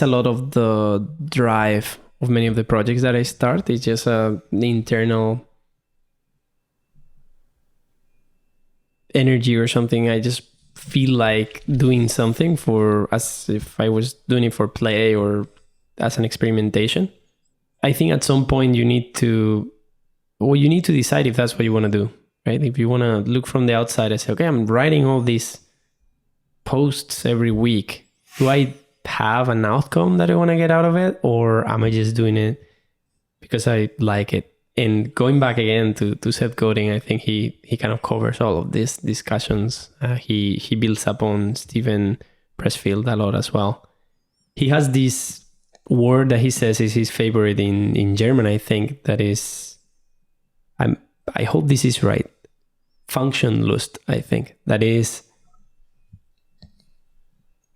A: lot of the drive of many of the projects that I start. It's just an internal energy or something. I just feel like doing something as if I was doing it for play or as an experimentation. I think at some point you need to decide if that's what you want to do, right? If you want to look from the outside and say, okay, I'm writing all these posts every week. Do I have an outcome that I want to get out of it? Or am I just doing it because I like it? And going back again to Seth Godin, I think he kind of covers all of these discussions. He builds upon Steven Pressfield a lot as well. He has this word that he says is his favorite in German, I think, that is, I hope this is right, Funktionlust, I think. That is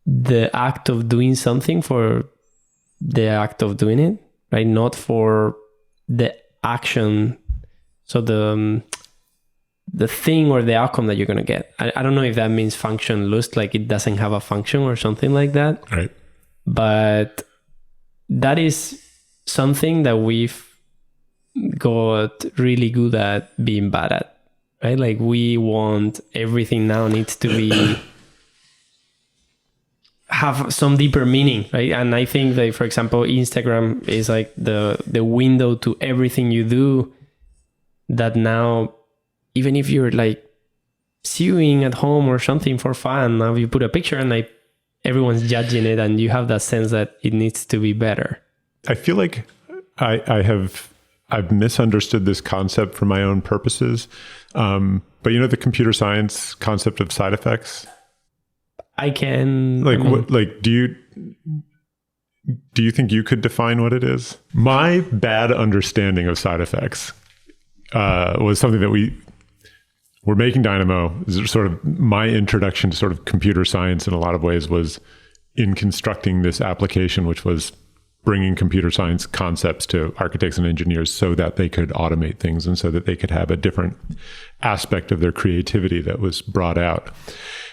A: the act of doing something for the act of doing it, right? Not for the action, so the thing or the outcome that you're going to get. I don't know if that means Funktionlust, like it doesn't have a function or something like that.
B: Right.
A: But that is something that we've got really good at being bad at, right? Like we want everything now needs to be have some deeper meaning, right? And I think that, for example, Instagram is like the window to everything you do, that now, even if you're like sewing at home or something for fun, now you put a picture and like everyone's judging it and you have that sense that it needs to be better.
B: I feel like I've misunderstood this concept for my own purposes. But the computer science concept of side effects? Do you think you could define what it is? My bad understanding of side effects was something that we're making Dynamo. Sort of my introduction to sort of computer science in a lot of ways was in constructing this application, which was bringing computer science concepts to architects and engineers so that they could automate things and so that they could have a different aspect of their creativity that was brought out.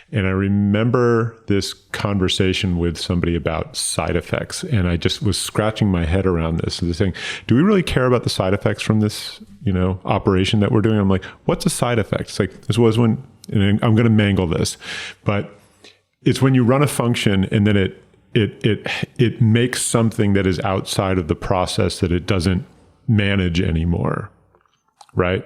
B: And I remember this conversation with somebody about side effects, and I just was scratching my head around this and saying, do we really care about the side effects from this, operation that we're doing? I'm like, what's a side effect? It's like, this was when, and I'm going to mangle this, but it's when you run a function and then it makes something that is outside of the process that it doesn't manage anymore, right?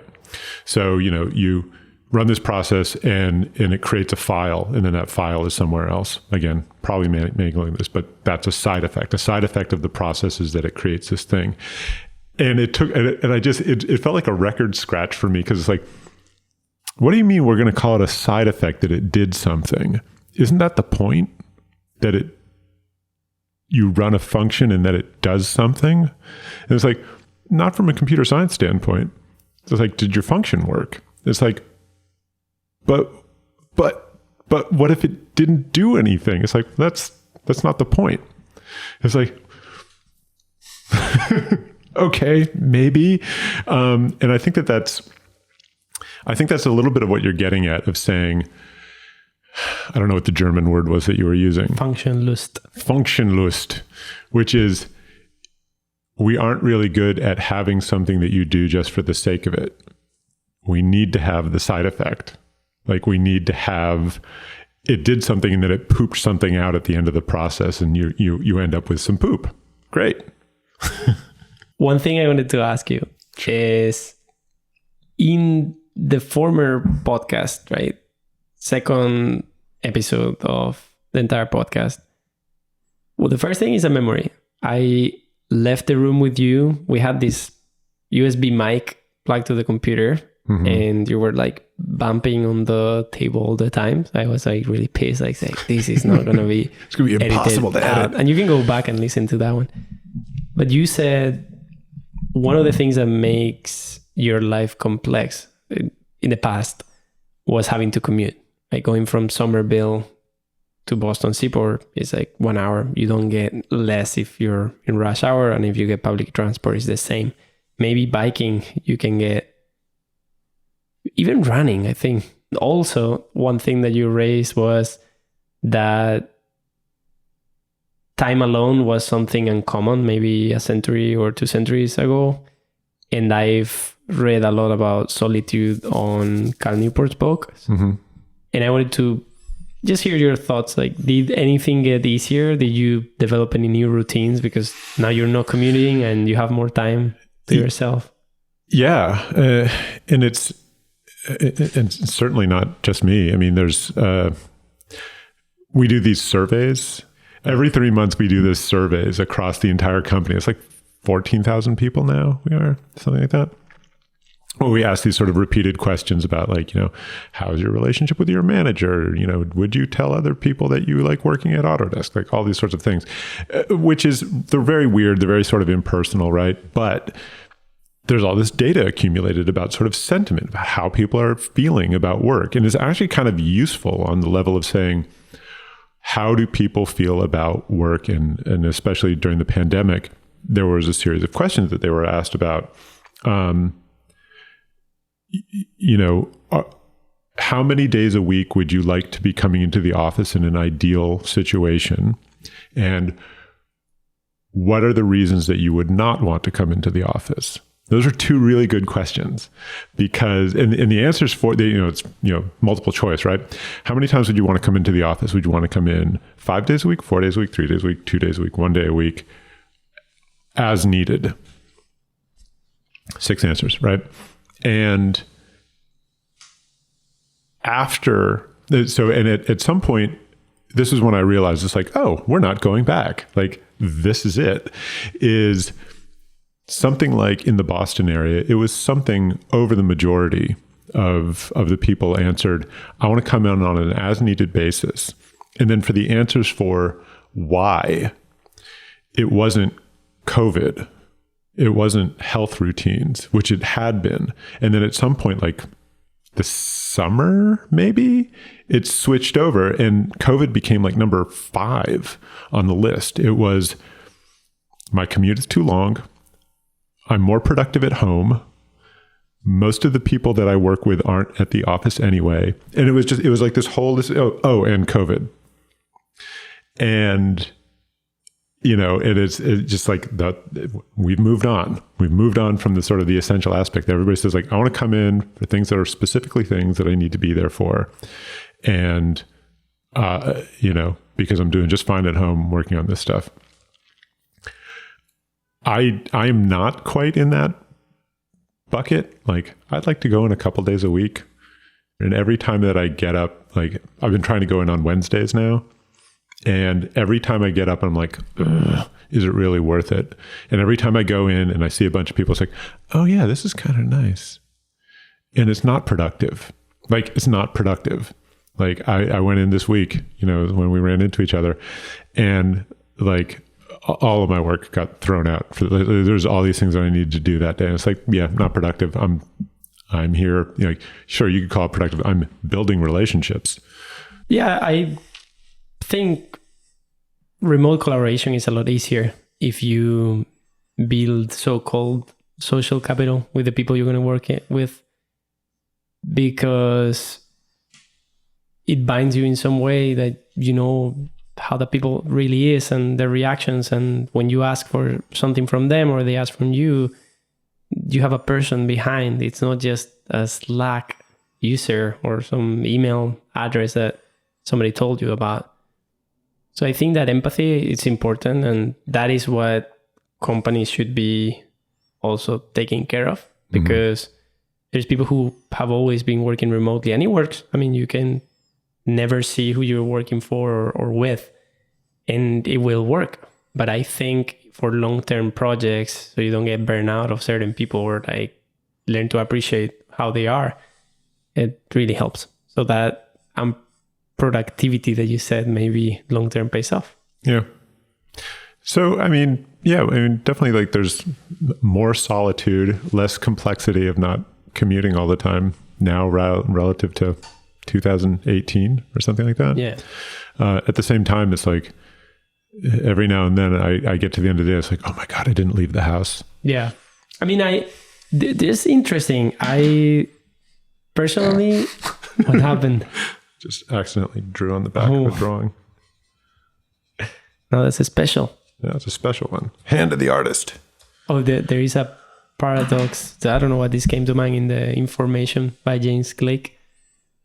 B: So, you run this process and it creates a file, and then that file is somewhere else. Again, probably mangling this, but that's a side effect. A side effect of the process is that it creates this thing. And it felt like a record scratch for me, because it's like, what do you mean we're going to call it a side effect that it did something? Isn't that the point? That you run a function and that it does something? And it's like, not from a computer science standpoint. It's like, did your function work? It's like, but what if it didn't do anything? It's like, that's not the point. It's like, okay, maybe. And I think that's a little bit of what you're getting at of saying, I don't know what the German word was that you were using. Funktionlust, which is, we aren't really good at having something that you do just for the sake of it. We need to have the side effect. Like, we need to have, it did something and then it pooped something out at the end of the process, and you end up with some poop. Great.
A: One thing I wanted to ask you is, in the former podcast, right? Second episode of the entire podcast. Well, the first thing is a memory. I left the room with you. We had this USB mic plugged to the computer, and you were like bumping on the table all the time. I was like really pissed, like saying, this is not going to be
B: it's going to be impossible to edit.
A: And you can go back and listen to that one. But you said one of the things that makes your life complex in the past was having to commute. Like going from Somerville to Boston Seaport is like 1 hour. You don't get less if you're in rush hour, and if you get public transport, it's the same. Maybe biking, you can get, even running, I think. Also, one thing that you raised was that time alone was something uncommon, maybe a century or 2 centuries ago. And I've read a lot about solitude on Cal Newport's book. And I wanted to just hear your thoughts. Like, did anything get easier? Did you develop any new routines because now you're not commuting and you have more time to yourself?
B: Yeah. And it's certainly not just me. I mean, we do these surveys. Every 3 months, we do this surveys across the entire company. It's like 14,000 people now we are, something like that. Well, we ask these sort of repeated questions about, like, how's your relationship with your manager? Would you tell other people that you like working at Autodesk? Like all these sorts of things, which is, they're very weird. They're very sort of impersonal, right? But there's all this data accumulated about sort of sentiment, about how people are feeling about work. And it's actually kind of useful on the level of saying, how do people feel about work? And especially during the pandemic, there was a series of questions that they were asked about, how many days a week would you like to be coming into the office in an ideal situation? And what are the reasons that you would not want to come into the office? Those are 2 really good questions, because, and the answers for it's, multiple choice, right? How many times would you want to come into the office? Would you want to come in 5 days a week, 4 days a week, 3 days a week, 2 days a week, 1 day a week, as needed? 6 answers, right? And at some point, this is when I realized, it's like, oh, we're not going back. Like, this is it. Is something like in the Boston area, it was something over the majority of the people answered, I want to come in on an as needed basis. And then for the answers for why, it wasn't COVID. It wasn't health routines, which it had been. And then at some point, like the summer, maybe, it switched over and COVID became like number 5 on the list. It was, my commute is too long. I'm more productive at home. Most of the people that I work with aren't at the office anyway. And it was like this whole, and COVID. And it's just like that. We've moved on. We've moved on from the sort of the essential aspect. Everybody says, like, I want to come in for things that are specifically things that I need to be there for. And, because I'm doing just fine at home working on this stuff. I'm not quite in that bucket. Like, I'd like to go in a couple days a week. And every time that I get up, like, I've been trying to go in on Wednesdays now. And every time I get up, I'm like, is it really worth it? And every time I go in and I see a bunch of people, it's like, oh yeah, this is kind of nice. And it's not productive. Like, it's not productive. Like, I went in this week, when we ran into each other, and like all of my work got thrown out. There's all these things that I needed to do that day. And it's like, yeah, not productive. I'm I'm here, sure, you could call it productive. I'm building relationships.
A: Yeah, I think remote collaboration is a lot easier if you build so-called social capital with the people you're going to work with, because it binds you in some way that you know how the people really is and their reactions. And when you ask for something from them or they ask from you, you have a person behind. It's not just a Slack user or some email address that somebody told you about. So I think that empathy is important, and that is what companies should be also taking care of, because there's people who have always been working remotely and it works. I mean, you can never see who you're working for or with, and it will work. But I think for long-term projects, so you don't get burned out of certain people, or like learn to appreciate how they are, it really helps. So that productivity that you said maybe long-term pays off.
B: Yeah. So, definitely like there's more solitude, less complexity of not commuting all the time now relative to 2018 or something like that.
A: Yeah.
B: At the same time, it's like every now and then I get to the end of the day, it's like, oh my God, I didn't leave the house.
A: Yeah. I mean, this is interesting. I personally, what happened?
B: Just accidentally drew on the back of a drawing.
A: No, that's a special.
B: Yeah, it's a special one. Hand of the artist.
A: Oh, there is a paradox. I don't know what this came to mind in the Information by James Clegg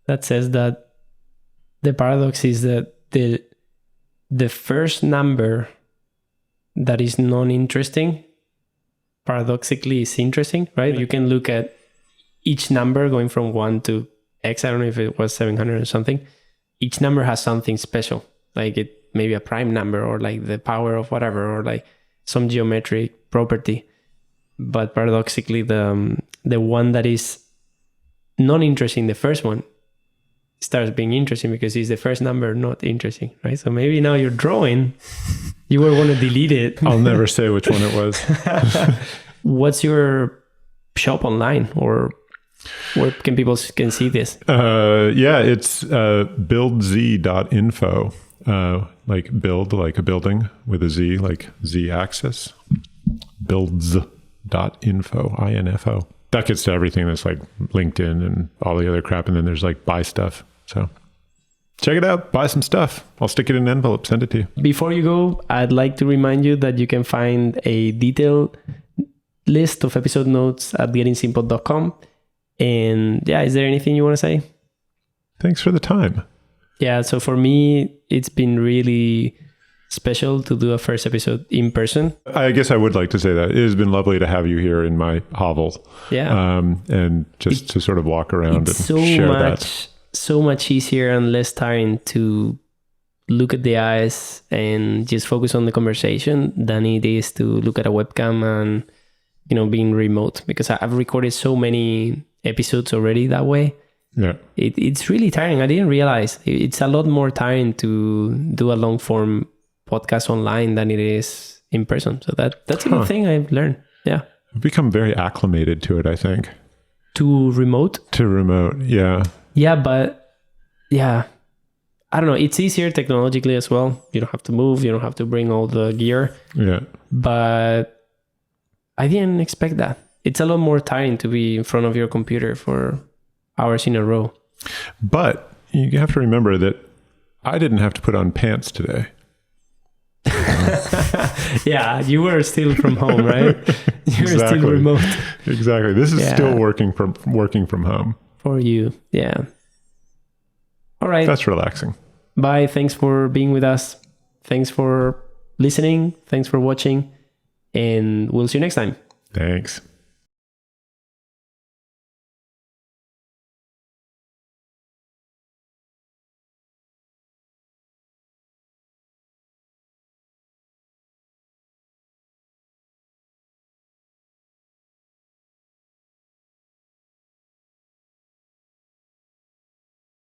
A: that says that the paradox is that the first number that is non-interesting paradoxically is interesting, right? You can look at each number going from 1 to X. I don't know if it was 700 or something. Each number has something special, like it maybe a prime number or like the power of whatever, or like some geometric property. But paradoxically, the one that is non-interesting, the first one, starts being interesting because it's the first number not interesting, right? So maybe now you're drawing, you will want to delete it.
B: I'll never say which one it was.
A: What's your shop online, or where can people can see this?
B: It's buildz.info. Like build, like a building with a Z, like Z axis. Buildz.info, INFO. That gets to everything that's like LinkedIn and all the other crap. And then there's like buy stuff. So check it out. Buy some stuff. I'll stick it in an envelope, send it to you.
A: Before you go, I'd like to remind you that you can find a detailed list of episode notes at gettingsimple.com. And yeah, is there anything you want to say?
B: Thanks for the time.
A: Yeah, so for me, it's been really special to do a first episode in person.
B: I guess I would like to say that it has been lovely to have you here in my hovel.
A: Yeah.
B: And just to sort of walk around and
A: so
B: share
A: so much easier and less tiring to look at the eyes and just focus on the conversation than it is to look at a webcam and, being remote, because I've recorded so many episodes already that way.
B: Yeah.
A: It's really tiring. I didn't realize it's a lot more tiring to do a long form podcast online than it is in person. So that's a good thing I've learned. Yeah.
B: I've become very acclimated to it, I think.
A: To remote?
B: To remote, yeah.
A: Yeah, but yeah. I don't know. It's easier technologically as well. You don't have to move. You don't have to bring all the gear.
B: Yeah.
A: But I didn't expect that. It's a lot more tiring to be in front of your computer for hours in a row. But
B: you have to remember that I didn't have to put on pants today.
A: Yeah, you were still from home, right? You were still remote.
B: Exactly. This is still working from home.
A: For you, yeah. All right.
B: That's relaxing.
A: Bye. Thanks for being with us. Thanks for listening. Thanks for watching. And we'll see you next time.
B: Thanks.